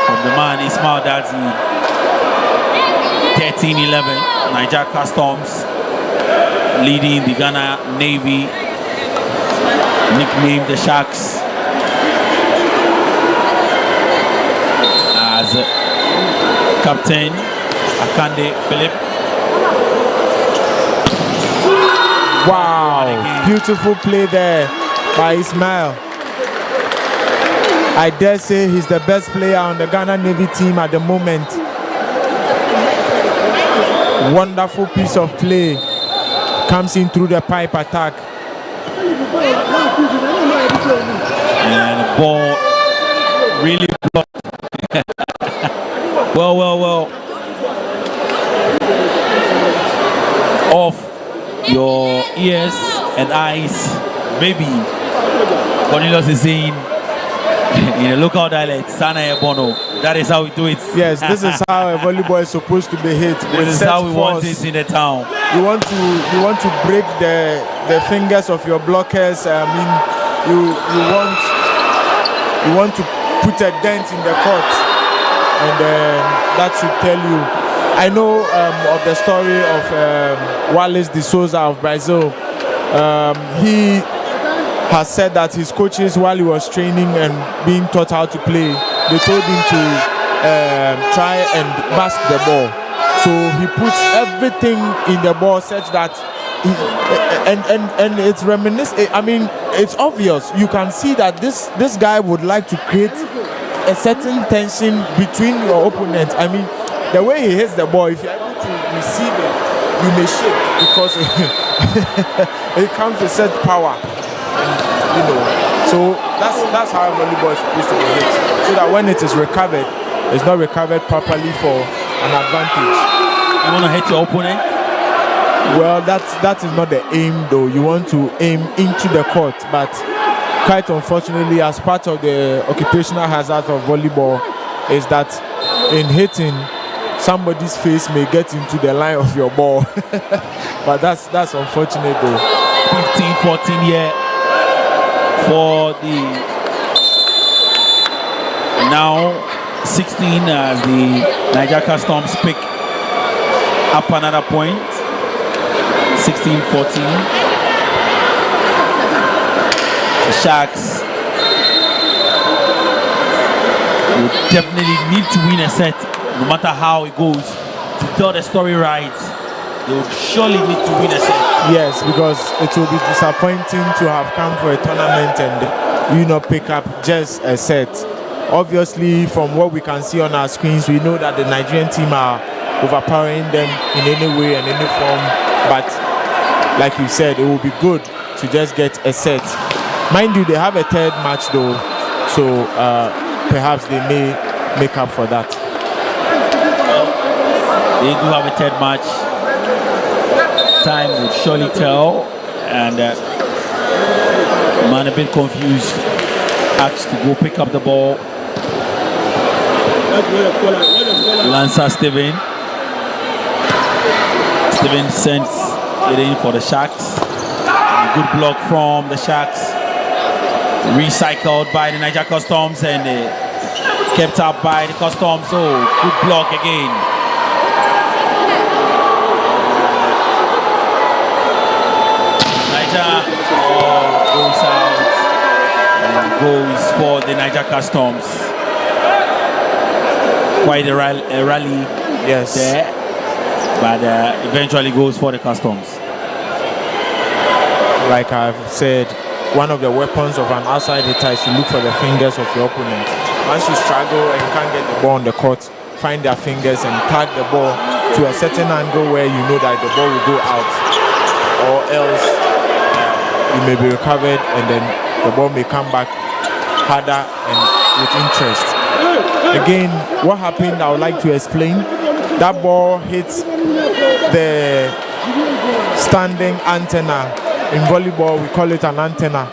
from the man Ismail Dazi. 13-11. Niger Customs leading the Ghana Navy, nicknamed the Sharks, as Captain Akande Philip. Wow, beautiful play there by Ismail. I dare say he's the best player on the Ghana Navy team at the moment. Wonderful piece of play. Comes in through the pipe attack. And the ball really blocked. well. Off your ears and eyes. Maybe Cornelius is saying in a local dialect, Sana Ebono. That is how we do it. Yes, this is how a volleyball is supposed to be hit. This is how we want it in the town. You want to break the fingers of your blockers. I mean, you want to put a dent in the court, and that should tell you. I know of the story of Wallace de Souza of Brazil. He has said that his coaches, while he was training and being taught how to play, they told him to try and basket the ball. So he puts everything in the ball such that and it's reminiscent. I mean, it's obvious. You can see that this guy would like to create a certain tension between your opponent. I mean, the way he hits the ball, if you're able to receive it, you may shake because it comes with such power. You know, so that's how volleyball is supposed to be hit, so that when it is recovered, it's not recovered properly for an advantage. You want to hit your opponent? Well, that is not the aim, though. You want to aim into the court, but quite unfortunately, as part of the occupational hazard of volleyball, is that in hitting, somebody's face may get into the line of your ball. But that's unfortunate, though. 15-14 here for the now 16 as the Niger Customs pick up another point. 16-14. The Sharks will definitely need to win a set, no matter how it goes, to tell the story right. They will surely need to win a set. Yes, because it will be disappointing to have come for a tournament and you not pick up just a set. Obviously, from what we can see on our screens, we know that the Nigerian team are overpowering them in any way and any form. But like you said, it will be good to just get a set. Mind you, they have a third match though, so perhaps they may make up for that. They do have a third match. Time will surely tell. And man a bit confused. Asked to go pick up the ball. Lancer Steven. Steven sends it in for the Sharks. Good block from the Sharks. Recycled by the Niger Customs and kept up by the Customs. Oh, good block again. Niger goes out and goes for the Niger Customs. Quite a rally Yes. there, but eventually goes for the Customs. Like I've said, one of the weapons of an outside hitter is to look for the fingers of your opponent. Once you struggle and you can't get the ball on the court, find their fingers and tag the ball to a certain angle where you know that the ball will go out, or else you may be recovered and then the ball may come back harder and with interest. Again, what happened, I would like to explain. That ball hits the standing antenna. In volleyball, we call it an antenna.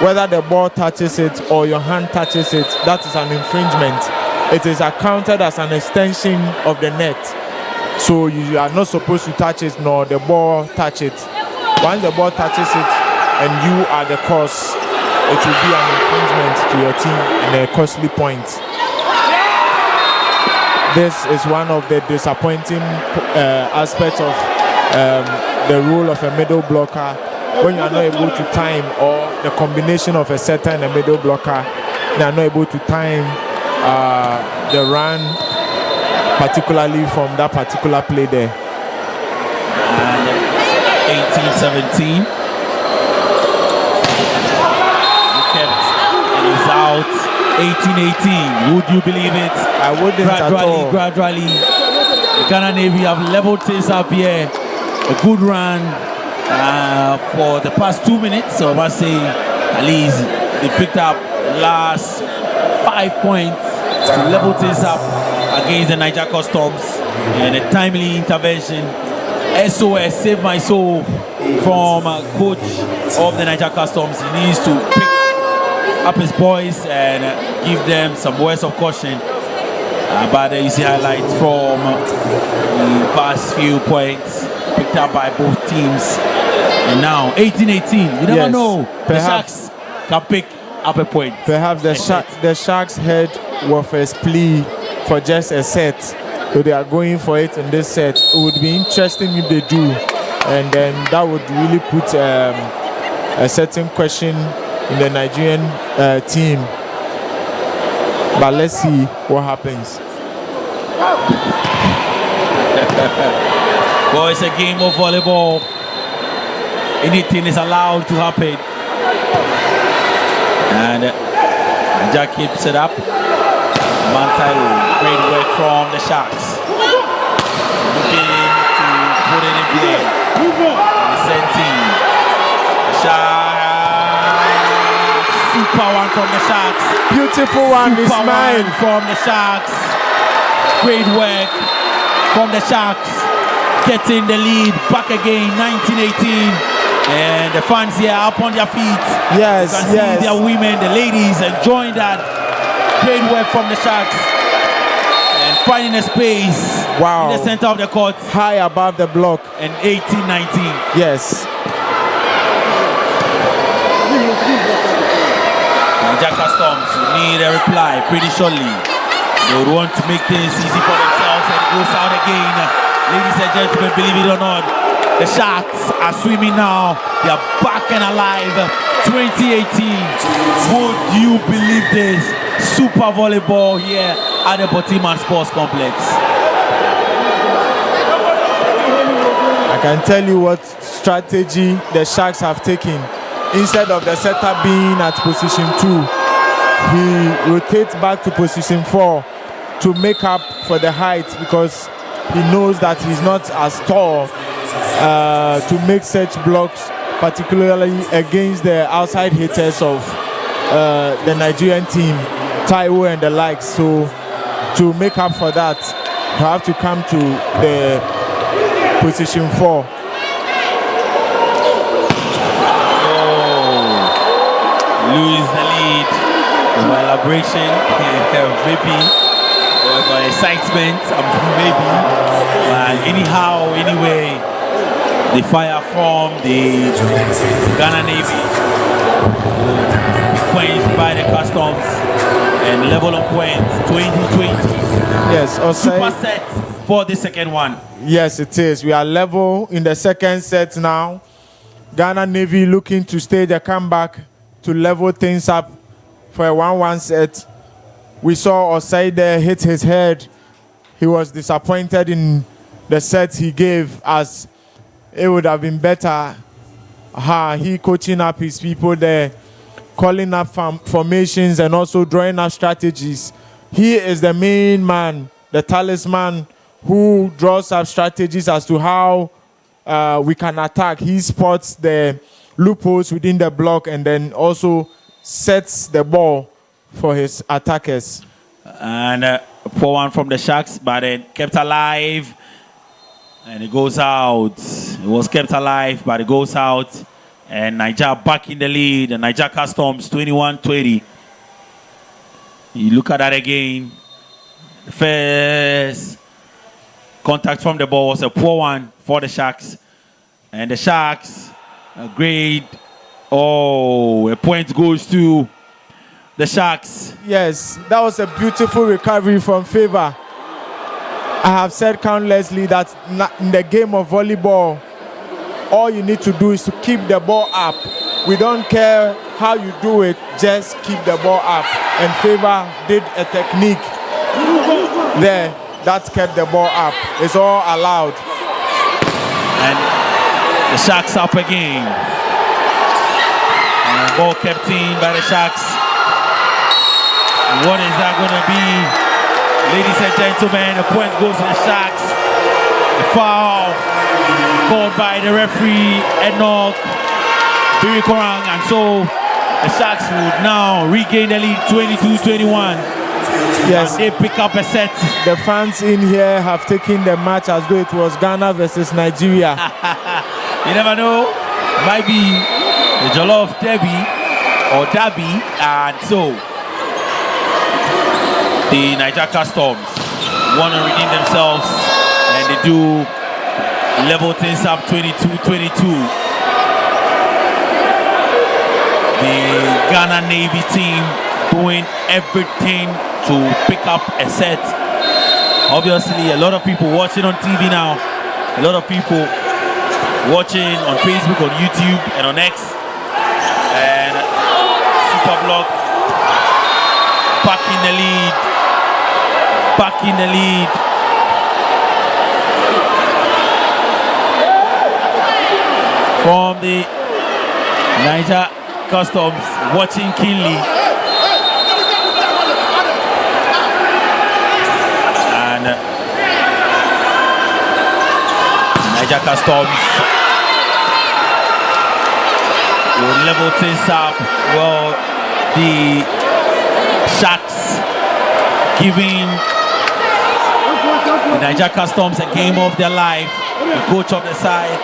Whether the ball touches it or your hand touches it, that is an infringement. It is accounted as an extension of the net. So you are not supposed to touch it, nor the ball touch it. Once the ball touches it and you are the cause, it will be an infringement to your team and a costly point. This is one of the disappointing aspects of the role of a middle blocker. When you are not able to time, or the combination of a setter and a middle blocker, they are not able to time the run, particularly from that particular play there. And 18-17. It is out. 18-18. Would you believe it? I wouldn't at all. Gradually, the Ghana Navy have leveled things up here. A good run for the past 2 minutes. So I must say, at least they picked up the last 5 points to level things up against the Niger Customs. And a timely intervention. SOS, save my soul, from coach of the Niger Customs. He needs to pick up his boys and give them some words of caution. But you see highlights from the past few points picked up by both teams. And now 18-18. You never know. The Sharks can pick up a point. Perhaps the Sharks head with a plea for just a set. So they are going for it in this set. It would be interesting if they do. And then that would really put a certain question in the Nigerian team. But let's see what happens. Well, it's a game of volleyball. Anything is allowed to happen. And Jack keeps it up. Mantayo, great work from the Sharks. Looking to put it in play. The same team. The Sharks. Super one from the Sharks. Beautiful one, Super is mine. one from the Sharks. Great work from the Sharks. Getting the lead back again, 19-18. And the fans here up on their feet. Yes, you can see their women, the ladies enjoying that. Great work from the Sharks. And finding a space in the center of the court. High above the block. And 18-19. Yes. Niger Customs need a reply pretty shortly. They would want to make things easy for themselves, and it goes out again. Ladies and gentlemen, believe it or not, the Sharks are swimming now. They are back and alive. 2018. Would you believe this? Super volleyball here at the Borteyman Sports Complex. I can tell you what strategy the Sharks have taken. Instead of the setter being at position 2, he rotates back to position 4 to make up for the height, because he knows that he's not as tall to make such blocks, particularly against the outside hitters of the Nigerian team, Taiwo and the likes. So to make up for that, you have to come to the position 4. Lose the lead by elaboration, maybe by excitement, maybe. But anyhow, anyway, the fire from the Ghana Navy quenched by the Customs and level on points 2020. Yes, super set for the second one. Yes, it is. We are level in the second set now. Ghana Navy looking to stage a comeback to level things up for a 1-1 set. We saw Osei there hit his head. He was disappointed in the set he gave, as it would have been better. He coaching up his people there, calling up formations and also drawing up strategies. He is the main man, the talisman, who draws up strategies as to how we can attack. He spots the loopholes within the block and then also sets the ball for his attackers. And 4-1 from the Sharks, but then kept alive. And it goes out. It was kept alive, but it goes out. And Niger back in the lead. And Niger Customs 21-20. You look at that again. The first contact from the ball was a poor one for the Sharks. And the Sharks, a great, a point goes to the Sharks. Yes, that was a beautiful recovery from Favor. I have said countlessly that in the game of volleyball, all you need to do is to keep the ball up. We don't care how you do it, just keep the ball up. And Favor did a technique there that kept the ball up. It's all allowed. And the Sharks up again. And ball kept in by the Sharks. What is that going to be? Ladies and gentlemen, the point goes to the Sharks. The foul called by the referee, Enoch Birikorang. And so the Sharks would now regain the lead 22-21. Yes, and they pick up a set. The fans in here have taken the match as though it was Ghana versus Nigeria. You never know. Might be the Jollof Derby or Derby. And so the Niger Customs want to redeem themselves, and they do level things up 22-22. The Ghana Navy team doing everything to pick up a set. Obviously, a lot of people watching on TV now, a lot of people watching on Facebook, on YouTube, and on X, and Superblog back in the lead. Back in the lead. From the Niger Customs, watching keenly. And Niger Customs will level things up. Well, the Sharks giving the Niger Customs a game of their life. The coach of the side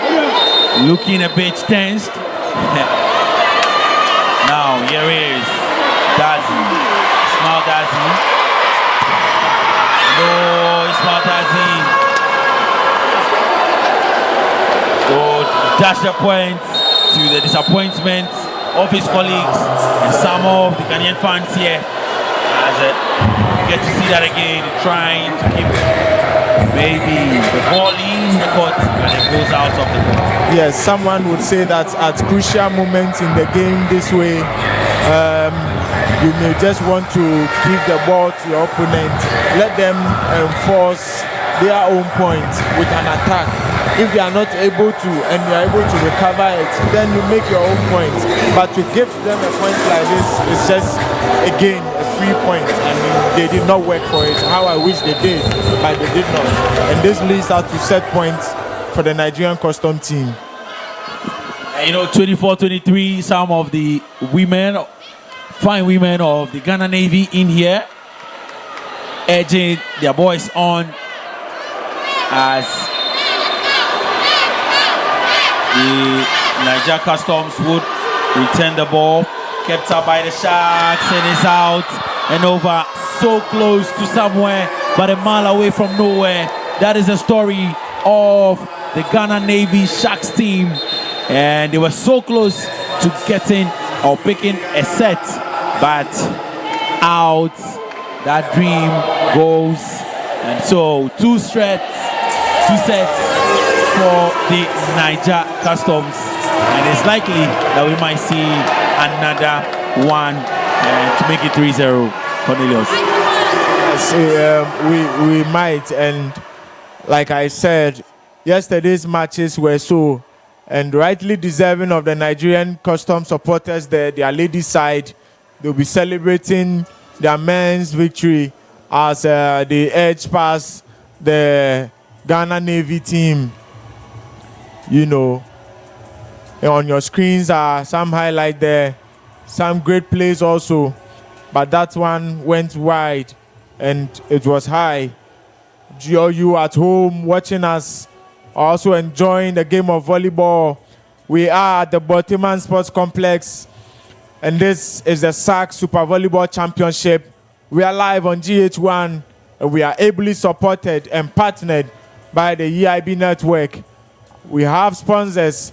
looking a bit tensed. Now here is Dazi, Ismail Dazi. No, Ismail Dazi. Would dash the points to the disappointment of his colleagues and some of the Ghanaian fans here. As you get to see that again, trying to keep maybe the ball in the court and it goes out of the court. Yes, someone would say that at crucial moments in the game this way, you may just want to give the ball to your opponent, let them enforce their own point with an attack. If you are not able to and you are able to recover it, then you make your own point. But to give them a point like this is just, again, a free point. I mean, they did not work for it. How I wish they did, but they did not. And this leads out to set points for the Nigerian Custom team. And 24-23, some of the women, fine women of the Ghana Navy in here. edging their boys on as the Niger Customs would return the ball. Kept up by the Sharks and is out and over. So close to somewhere, but a mile away from nowhere. That is the story of the Ghana Navy Sharks team. And they were so close to getting or picking a set, but out. That dream goes. And so two sets for the Niger Customs. And it's likely that we might see another one to make it 3-0, Cornelius. Yes, we might. And like I said, yesterday's matches were so and rightly deserving of the Nigerian Customs supporters there, their ladies' side. They'll be celebrating their men's victory as they edge past the Ghana Navy team. You know, on your screens are some highlight there, some great plays also, but that one went wide and it was high. You at home watching us, also enjoying the game of volleyball. We are at the Borteyman Sports Complex, and this is the SAC Super Volleyball Championship. We are live on GHOne, and we are ably supported and partnered by the EIB network. We have sponsors,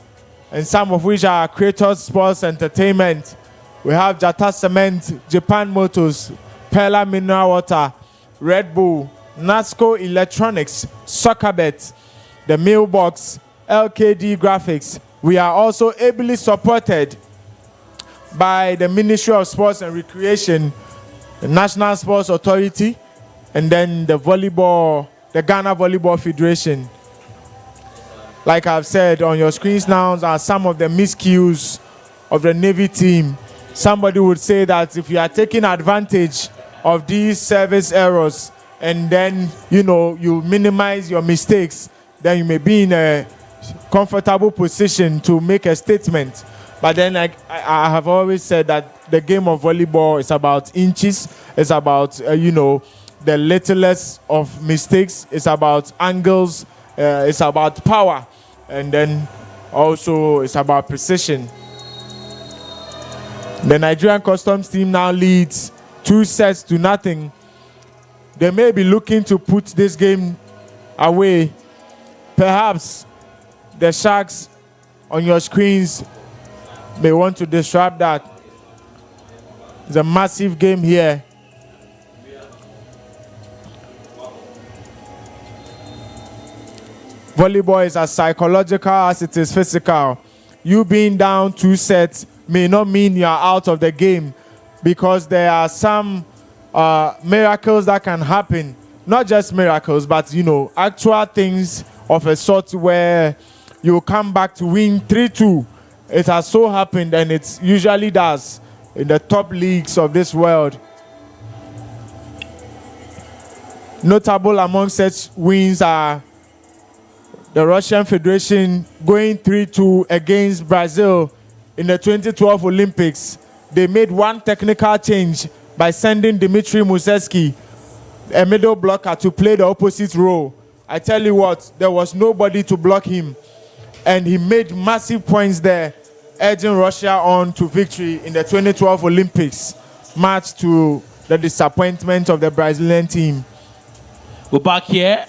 and some of which are Creators Sports Entertainment. We have Jata Cement, Japan Motors, Perla Mineral Water, Red Bull, Nasco Electronics, Soccerbet, the Mailbox, LKD Graphics. We are also ably supported by the Ministry of Sports and Recreation, the National Sports Authority, and then the Ghana Volleyball Federation. Like I've said, on your screens now are some of the miscues of the Navy team. Somebody would say that if you are taking advantage of these service errors and then, you minimize your mistakes, then you may be in a comfortable position to make a statement. But then I have always said that the game of volleyball is about inches. It's about, the littlest of mistakes. It's about angles. It's about power. And then also it's about precision. The Nigerian Customs team now leads 2-0. They may be looking to put this game away. Perhaps the Sharks on your screens may want to disrupt that. It's a massive game here. Volleyball is as psychological as it is physical. You being down 2 sets may not mean you are out of the game, because there are some miracles that can happen. Not just miracles, but actual things of a sort where you come back to win 3-2. It has so happened, and it usually does in the top leagues of this world. Notable among such wins are the Russian Federation going 3-2 against Brazil in the 2012 Olympics. They made one technical change by sending Dmitry Museski, a middle blocker, to play the opposite role. I tell you what, there was nobody to block him, and he made massive points there, edging Russia on to victory in the 2012 Olympics, much to the disappointment of the Brazilian team. We're back here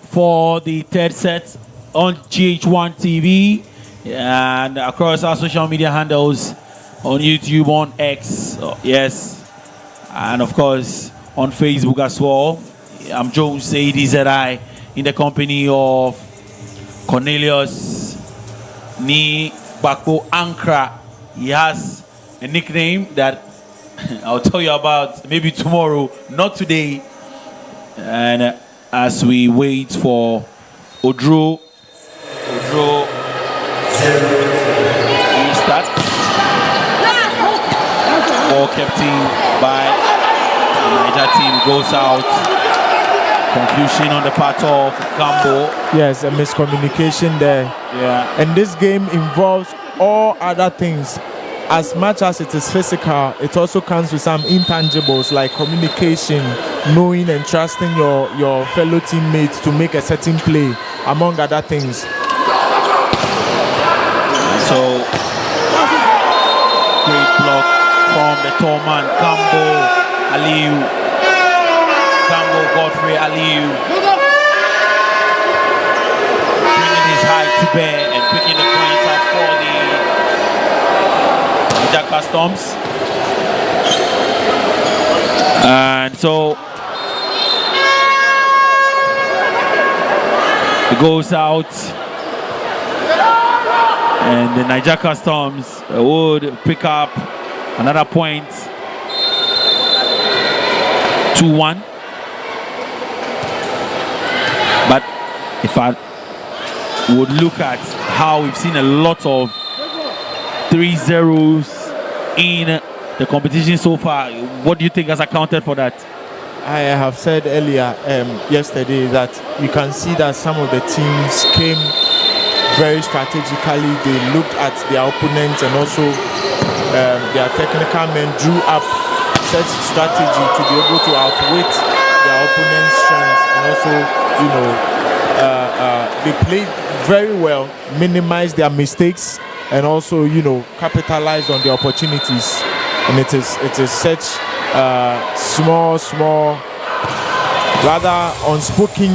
for the third set on GHOne TV and across our social media handles on YouTube, on X, yes, and of course on Facebook as well. I'm Jones ADZI in the company of Cornelius Ni Bako Ankra. He has a nickname that I'll tell you about maybe tomorrow, not today. And as we wait for Odro restart, ball kept in by the Niger team, goes out. Confusion on the part of Gambo. Yes, a miscommunication there. Yeah. And this game involves all other things. As much as it is physical, it also comes with some intangibles like communication, knowing and trusting your fellow teammates to make a certain play, among other things. So, great block from the tall man, Gambo Aliyu. Gambo Godfrey Aliyu. Bringing his height to bear and picking the points up for the Niger Customs. And so, it goes out. And the Niger Customs would pick up another point. 2-1. But if I would look at how we've seen a lot of 3-0s in the competition so far, what do you think has accounted for that? I have said earlier yesterday that you can see that some of the teams came very strategically. They looked at their opponents and also their technical men drew up such strategy to be able to outwit their opponent's strengths, and also, you know, they played very well, minimized their mistakes, and also, you know, capitalized on the opportunities. And it is such small, rather unspoken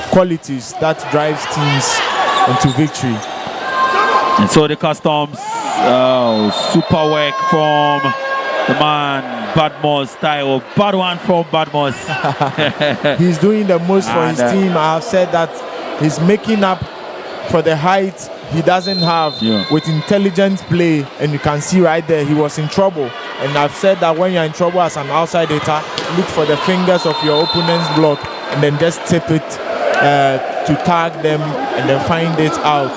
qualities that drives teams into victory. And so the Customs, super work from the man Badmos style. Bad one from Badmos. He's doing the most for his team. I have said that he's making up for the height he doesn't have with intelligent play, and you can see right there he was in trouble. And I've said that when you're in trouble as an outside hitter, look for the fingers of your opponent's block and then just tip it to tag them and then find it out.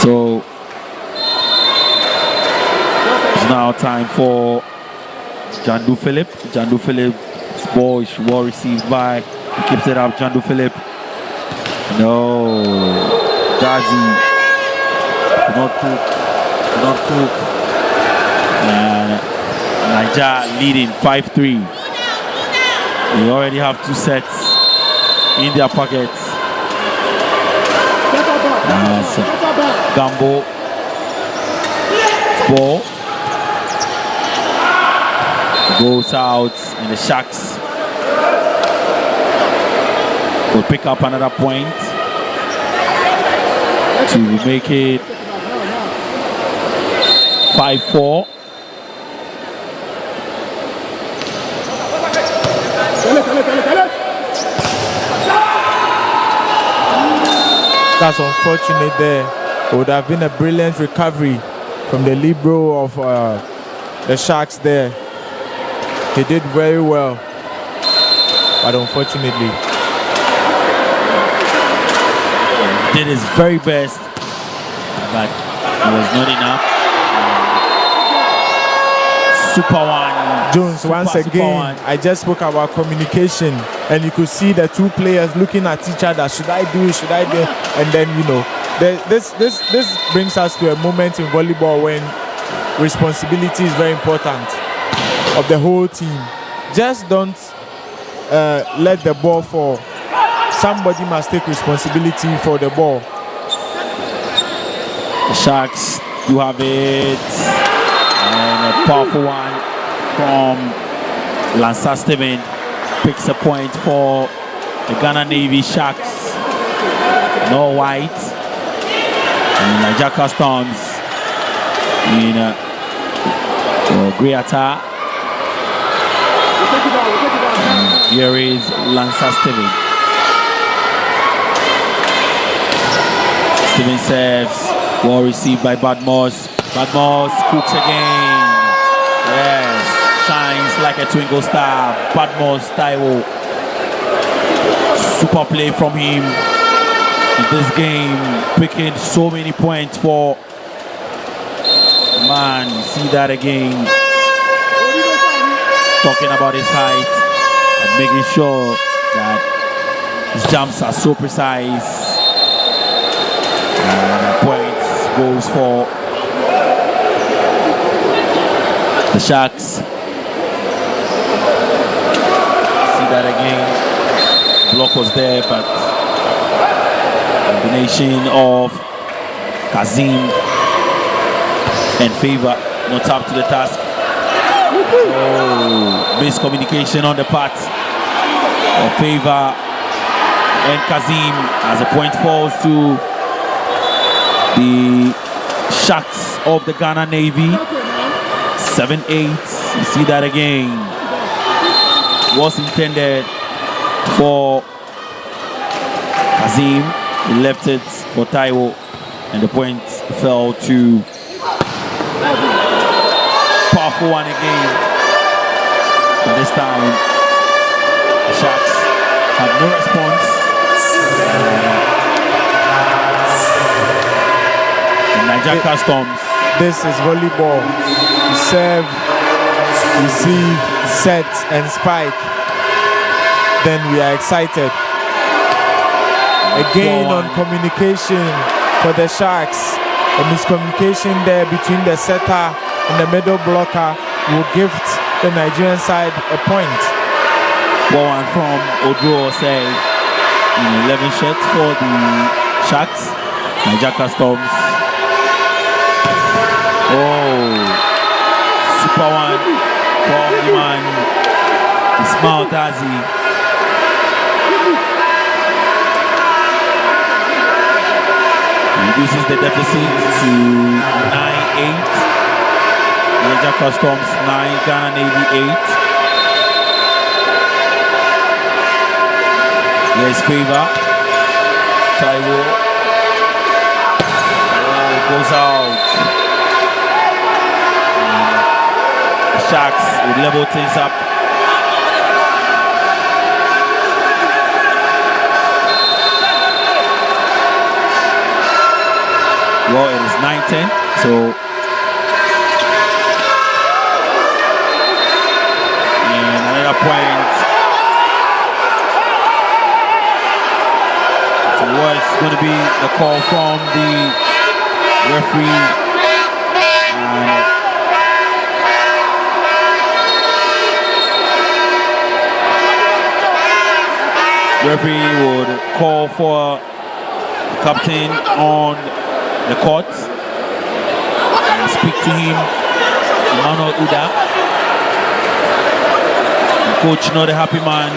So it's now time for Jandu Philip. Jandu Philip's ball is well received by, he keeps it up, Jandu Philip. No, Gazi, not cook. And Niger leading 5-3. They already have 2 sets in their pockets. Gambo ball goes out, and the Sharks will pick up another point to make it 5-4. That's unfortunate there. It would have been a brilliant recovery from the libero of the Sharks there. He did very well, but unfortunately, did his very best, but it was not enough. Super one. Jones, once again, I just spoke about communication, and you could see the two players looking at each other. Should I do it? Should I do it? And then, you know, this brings us to a moment in volleyball when responsibility is very important of the whole team. Just don't let the ball fall. Somebody must take responsibility for the ball. The Sharks do have it, and a powerful one from Lancer Steven picks a point for the Ghana Navy Sharks. No white. And Niger Customs in grey attire. Here is Lancer Steven. Steven serves, well received by Badmos. Badmos cooks again. Yes, shines like a twinkle star. Badmos style. Super play from him in this game, picking so many points for man. See that again. Talking about his height and making sure that his jumps are so precise. And points goes for the Sharks. that again. Block was there, but combination of Kazim and Favor not up to the task. Oh, miscommunication on the part of Favor and Kazim as a point falls to the Sharks of the Ghana Navy. 7-8. You see that again. Was intended for Kazim. He left it for Taiwo, and the point fell to powerful one again. But this time, the Sharks have no response. The Niger Customs. This is volleyball. You serve, receive, set, and spike. Then we are excited. Again on communication for the Sharks. A miscommunication there between the setter and the middle blocker will gift the Nigerian side a point. One from Odro say 11 shots for the Sharks. Niger Customs. Oh, super one from the man Ismail Dazi. Reduces the deficit to 9-8. Niger Customs 9, Ghana Navy 8. There's Favor. Taiwo. Oh, goes out. The Sharks will level things up. Well, it is 9-10, so and another point. So what's going to be the call from the referee? And referee would call for the captain on the court and speak to him, Emmanuel Uda. The coach, not a happy man.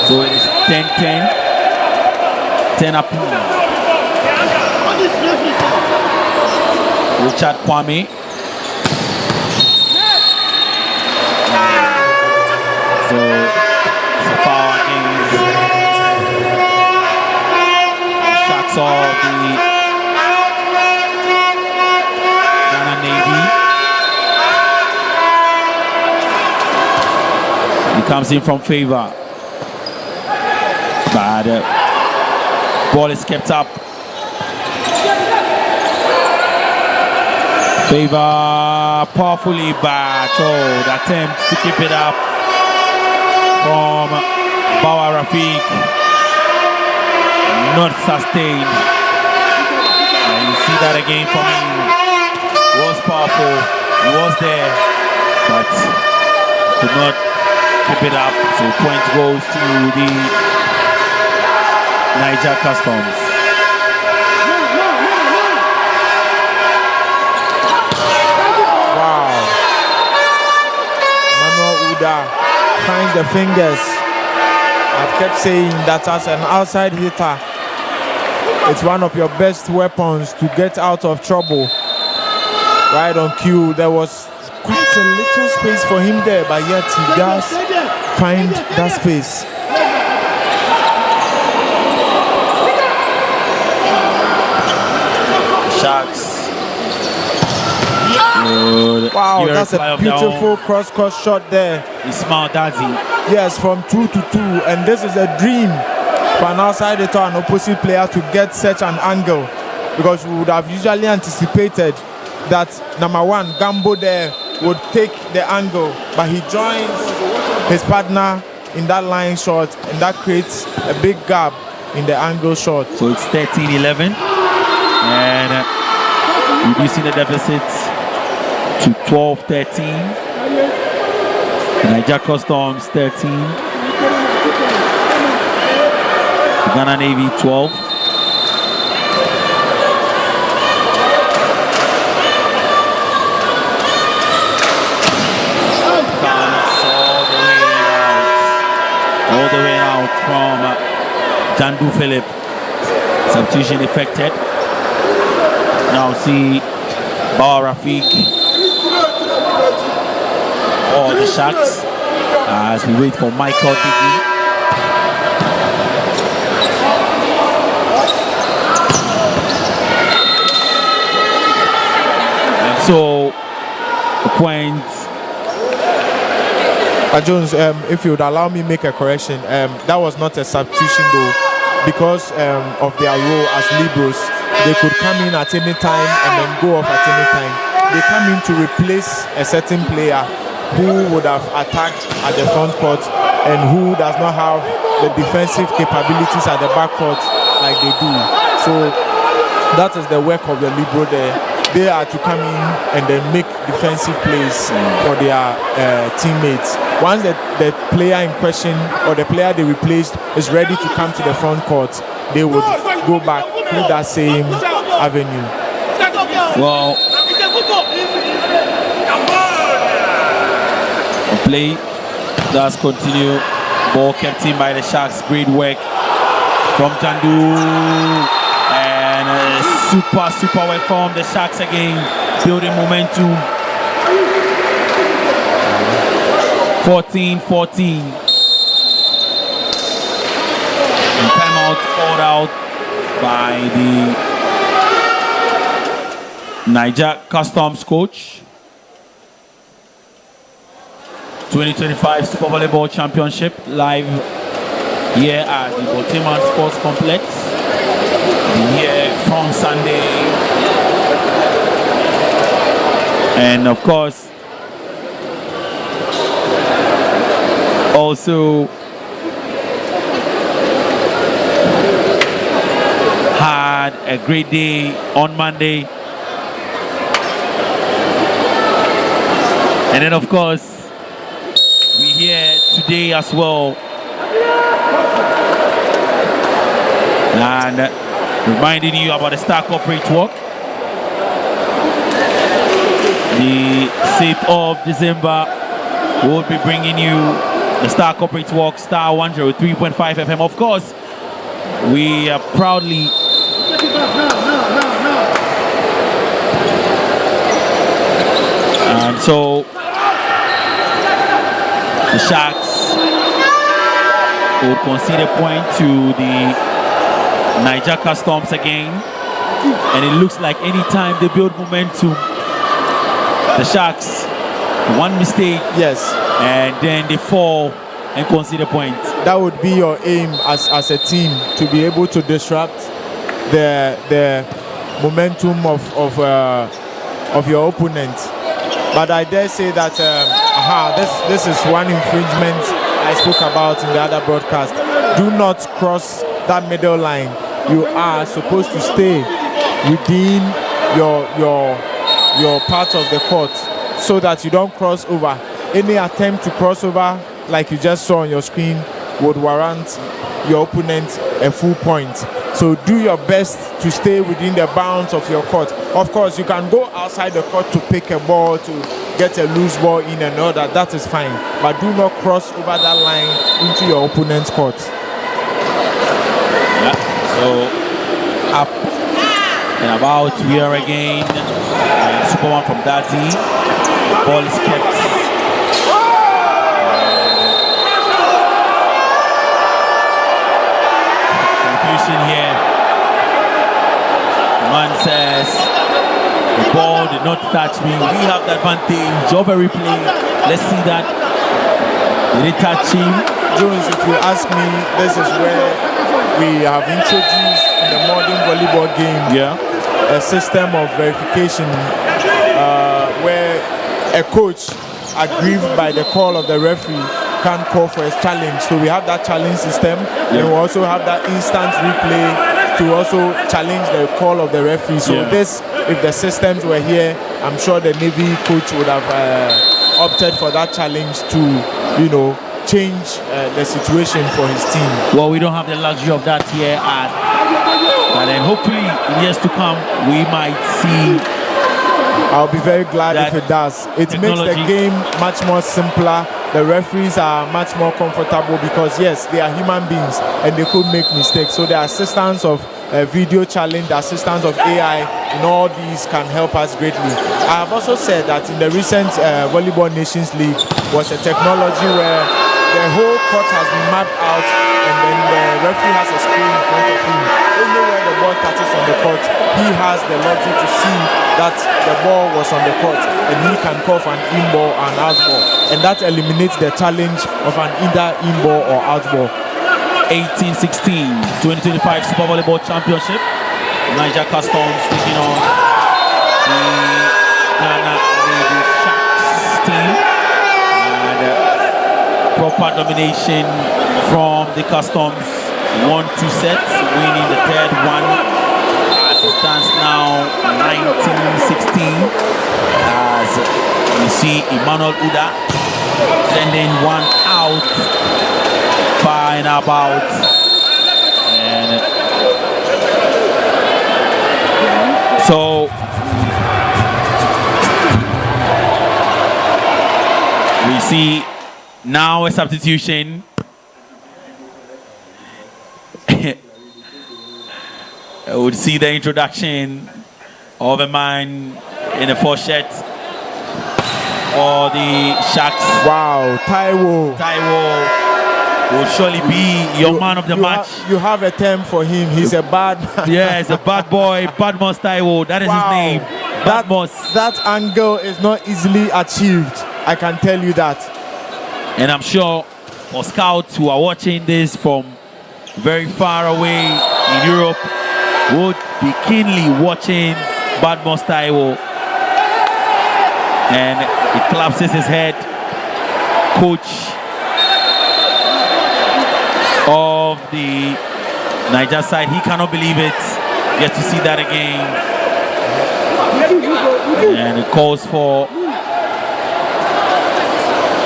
So it is 10-10. 10 apiece. Richard Kwame. So foul against the Sharks of the Ghana Navy. He comes in from Favor. But ball is kept up. Favor powerfully back. Oh, the attempt to keep it up from Bawa Rafiq, not sustained. And you see that again from him. He was powerful, he was there, but could not keep it up. So point goes to the Niger Customs. Wow. Emmanuel Uda finds the fingers. I've kept saying that as an outside hitter, it's one of your best weapons to get out of trouble. Right on cue, there was quite a little space for him there, but yet he does find that space. Sharks. Wow, that's a beautiful cross-court shot there. Ismail Dazi. Yes, from 2 to 2, and this is a dream for an outside hitter, an opposite player to get such an angle, because we would have usually anticipated that number one, Gambo there would take the angle, but he joins his partner in that line shot, and that creates a big gap in the angle shot. So it's 13-11, and reducing the deficit to 12-13. Niger Customs 13. Ghana Navy 12. Comes all the way out from Jandu Philip. Substitution effected. Now see Bawa Rafiq or the Sharks as we wait for Michael Diggy. And so the points. Jones, if you would allow me make a correction, that was not a substitution though, because of their role as liberos. They could come in at any time and then go off at any time. They come in to replace a certain player who would have attacked at the front court and who does not have the defensive capabilities at the back court like they do. So that is the work of the libero there. They are to come in and then make defensive plays for their teammates. Once the player in question or the player they replaced is ready to come to the front court, they would go back through that same avenue. Well, the play does continue. Ball kept in by the Sharks. Great work from Jandu. And super work from the Sharks again. Building momentum. 14-14. And timeout called out by the Niger Customs coach. 2025 Super Volleyball Championship live here at the Borteyman Sports Complex. Here from Sunday. And of course, also had a great day on Monday. And then of course, we here today as well. And reminding you about the Star Corporate Walk. The 6th of December, we'll be bringing you the Star Corporate Walk, Star 103.5 FM. Of course, we are proudly and so the Sharks will concede a point to the Niger Customs again, and it looks like anytime they build momentum, the Sharks, one mistake, yes, and then they fall and concede a point. That would be your aim as a team, to be able to disrupt the momentum of your opponent. But I dare say that this is one infringement I spoke about in the other broadcast. Do not cross that middle line. You are supposed to stay within your part of the court so that you don't cross over. Any attempt to cross over, like you just saw on your screen, would warrant your opponent a full point. So do your best to stay within the bounds of your court. Of course, you can go outside the court to pick a ball, to get a loose ball in and all that. That is fine. But do not cross over that line into your opponent's court. Yeah. So up and about we are again. Superman from Daddy. The ball is kept. Confusion here. The man says the ball did not touch me. We have the advantage of a replay. Let's see that. Did it touch him? Jones, if you ask me, this is where we have introduced in the modern volleyball game a system of verification where a coach, aggrieved by the call of the referee, can call for a challenge. So we have that challenge system, and we also have that instant replay to also challenge the call of the referee. So this, if the systems were here, I'm sure the Navy coach would have opted for that challenge to, you know, change the situation for his team. Well, we don't have the luxury of that here, but then hopefully in years to come we might see. I'll be very glad if it does. It makes the game much more simpler. The referees are much more comfortable because yes, they are human beings and they could make mistakes. So the assistance of video challenge, the assistance of AI in all these can help us greatly. I have also said that in the recent Volleyball Nations League was a technology where the whole court has been mapped out and then the referee has a screen in front of him. Anywhere the ball touches on the court, he has the luxury to see that the ball was on the court and he can call for an in-ball or an out-ball. And that eliminates the challenge of an either in-ball or out-ball. 18-16, 2025 Super Volleyball Championship. Niger Customs taking on the Ghana Sharks team. Proper domination from the Customs. 1-2 sets, winning the third one. As it stands now, 19-16. As you see, Emmanuel Uda sending one out, fine about, and so we see now a substitution. I would see the introduction of a man in a full shirt for the Sharks. Wow, Taiwo will surely be your man of the match. You have a term for him. He's a bad man. Yeah, he's a bad boy. Badmos Taiwo. That is his name. Badmos. That angle is not easily achieved. I can tell you that. And I'm sure for scouts who are watching this from very far away in Europe would be keenly watching Badmos Taiwo. And he collapses his head. Coach of the Niger side, he cannot believe it. Get to see that again. And it calls for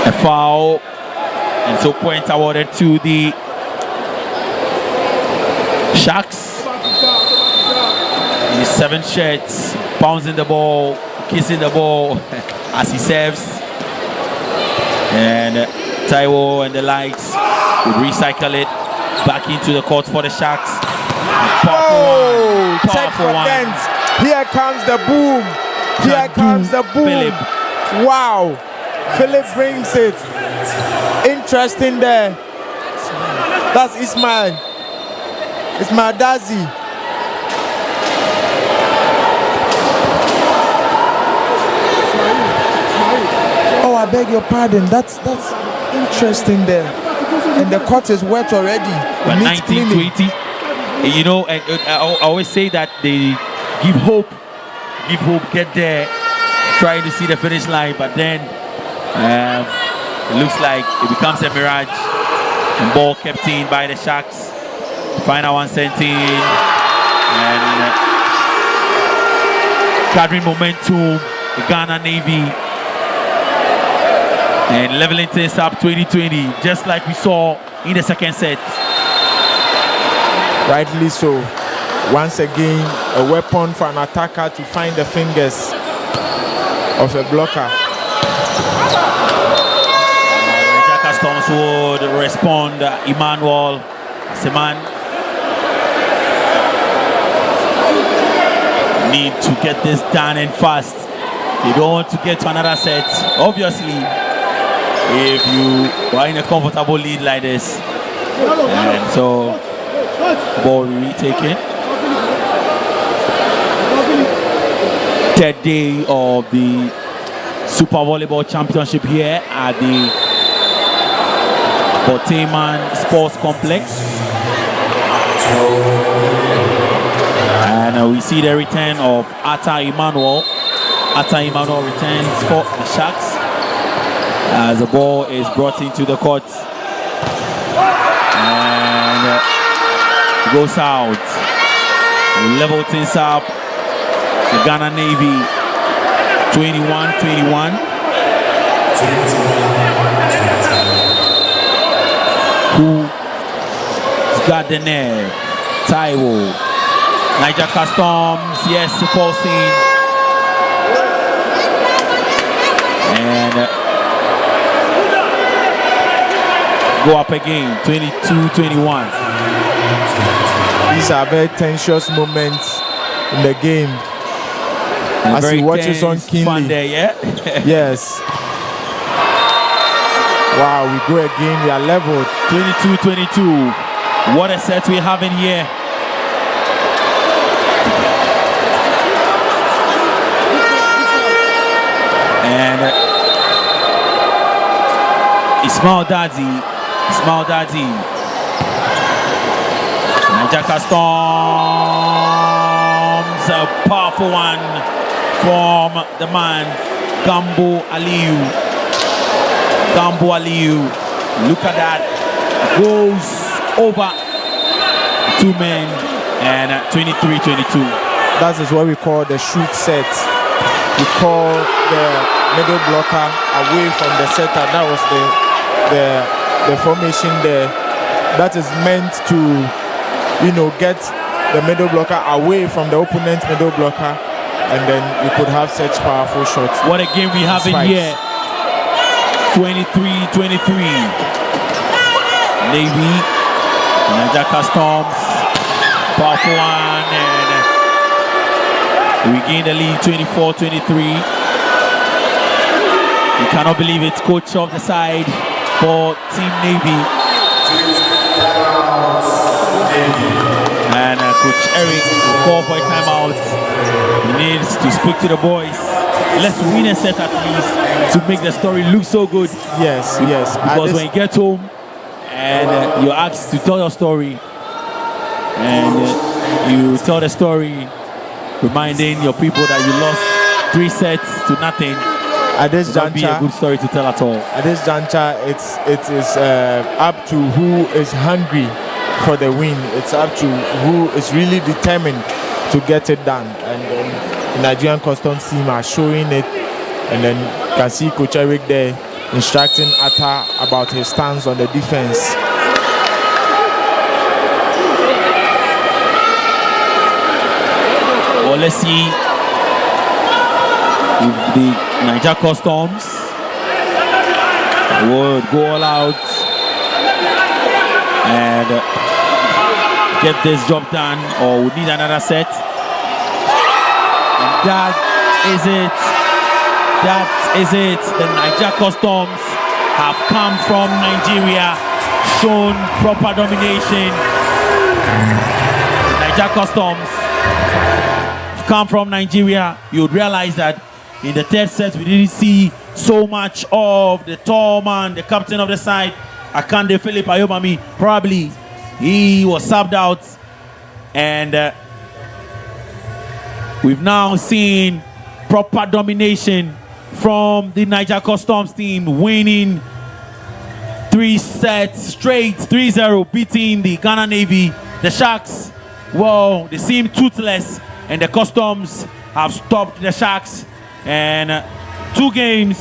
a foul, and so points awarded to the Sharks. In his 7 shirts, bouncing the ball, kissing the ball as he serves. And Taiwo and the likes would recycle it back into the court for the Sharks. Check for dance. Here comes the boom. Here comes the boom. Philip. Wow. Philip brings it. Interesting there. That's Ismail. Ismail Dazi. Oh, I beg your pardon. That's interesting there. And the court is wet already. But 19-20. You know, and I always say that they give hope, get there, trying to see the finish line, but then it looks like it becomes a mirage. And ball kept in by the Sharks. Final one sent in, and gathering momentum, the Ghana Navy, and leveling things up 2020, just like we saw in the second set. Rightly so. Once again, a weapon for an attacker to find the fingers of a blocker. Niger Customs would respond. Emmanuel Seman need to get this done and fast. They don't want to get to another set. Obviously, if you are in a comfortable lead like this, and so ball retaken. Third day of the Super Volleyball Championship here at the Borteyman Sports Complex. And we see the return of Atta Emmanuel. Atta Emmanuel returns for the Sharks as the ball is brought into the court. And goes out. We level things up. The Ghana Navy 21-21. Who's got the net? Taiwo. Niger Customs, yes, forcing. And go up again, 22-21. These are very tensious moments in the game. And as he watches on keenly. There, yeah? Yes. Wow, we go again. We are leveled. 22-22. What a set we have in here. And Ismail Daddy. Niger Customs, a powerful one from the man, Gambo Aliyu. Look at that. Goes over 2 men and 23-22. That is what we call the shoot set. We call the middle blocker away from the setter. That was the formation there. That is meant to, get the middle blocker away from the opponent's middle blocker, and then you could have such powerful shots. What a game we have in here. 23-23. Navy, Niger Customs, powerful one, and we gain the lead 24-23. You cannot believe it. Coach of the side for Team Navy. And Coach Eric will call for a timeout. He needs to speak to the boys. Let's win a set at least to make the story look so good. Yes. Because when you get home and you're asked to tell your story, and you tell the story reminding your people that you lost 3 sets to nothing, at this juncture, be a good story to tell at all. At this juncture, it is up to who is hungry for the win. It's up to who is really determined to get it done. And then the Nigerian Customs team are showing it. And then you can see Coach Eric there instructing Atta about his stance on the defense. Well, let's see if the Niger Customs would go all out and get this job done, or we need another set. And that is it. The Niger Customs have come from Nigeria, shown proper domination. The Niger Customs have come from Nigeria. You would realize that in the third set, we didn't see so much of the tall man, the captain of the side, Akande Philip Ayobami. Probably he was subbed out, and we've now seen proper domination from the Niger Customs team, winning 3 sets straight, 3-0, beating the Ghana Navy. The Sharks, well, they seem toothless, and the Customs have stopped the Sharks. And 2 games,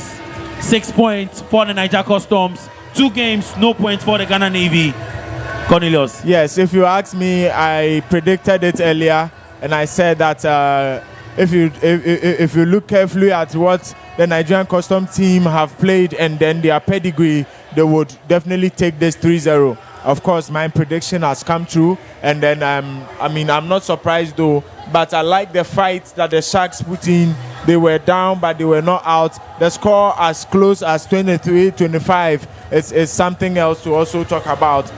6 points for the Niger Customs. 2 games, no points for the Ghana Navy. Cornelius. Yes, if you ask me, I predicted it earlier, and I said that if you look carefully at what the Nigerian Customs team have played and then their pedigree, they would definitely take this 3-0. Of course, my prediction has come true, and then I'm not surprised though, but I like the fight that the Sharks put in. They were down, but they were not out. The score as close as 23-25 is something else to also talk about.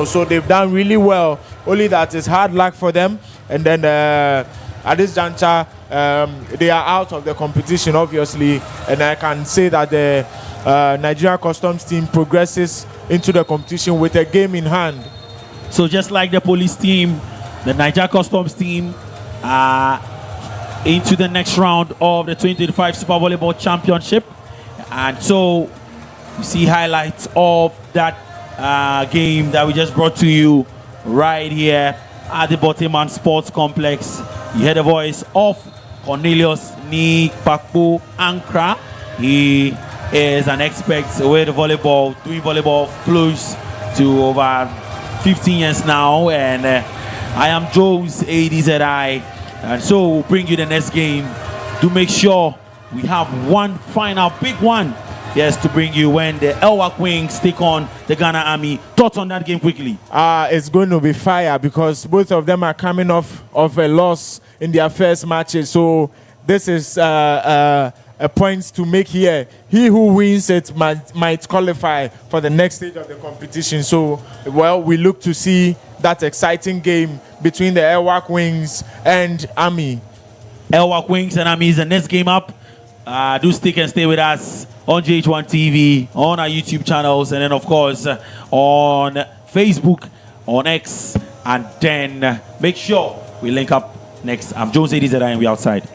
So they've done really well. Only that is hard luck for them. And then at this juncture, they are out of the competition, obviously. And I can say that the Nigerian Customs team progresses into the competition with a game in hand. So just like the police team, the Niger Customs team are into the next round of the 2025 Super Volleyball Championship. And so you see highlights of that game that we just brought to you right here at the Borteyman Sports Complex. You heard the voice of Cornelius Nikpakpo Ankra. He is an expert with volleyball, doing volleyball close to over 15 years now. And I am Joe's ADZI. And so we'll bring you the next game to make sure we have one final big one. Yes, to bring you when the Elwak Wings take on the Ghana Army. Thoughts on that game quickly? It's going to be fire because both of them are coming off of a loss in their first matches. So this is a point to make here. He who wins it might qualify for the next stage of the competition. So, well, we look to see that exciting game between the Elwak Wings and Army. Elwak Wings and Army is the next game up. Do stick and stay with us on GHOne TV, on our YouTube channels, and then, of course, on Facebook, on X, and then make sure we link up next. I'm Jones ADZI and we're outside.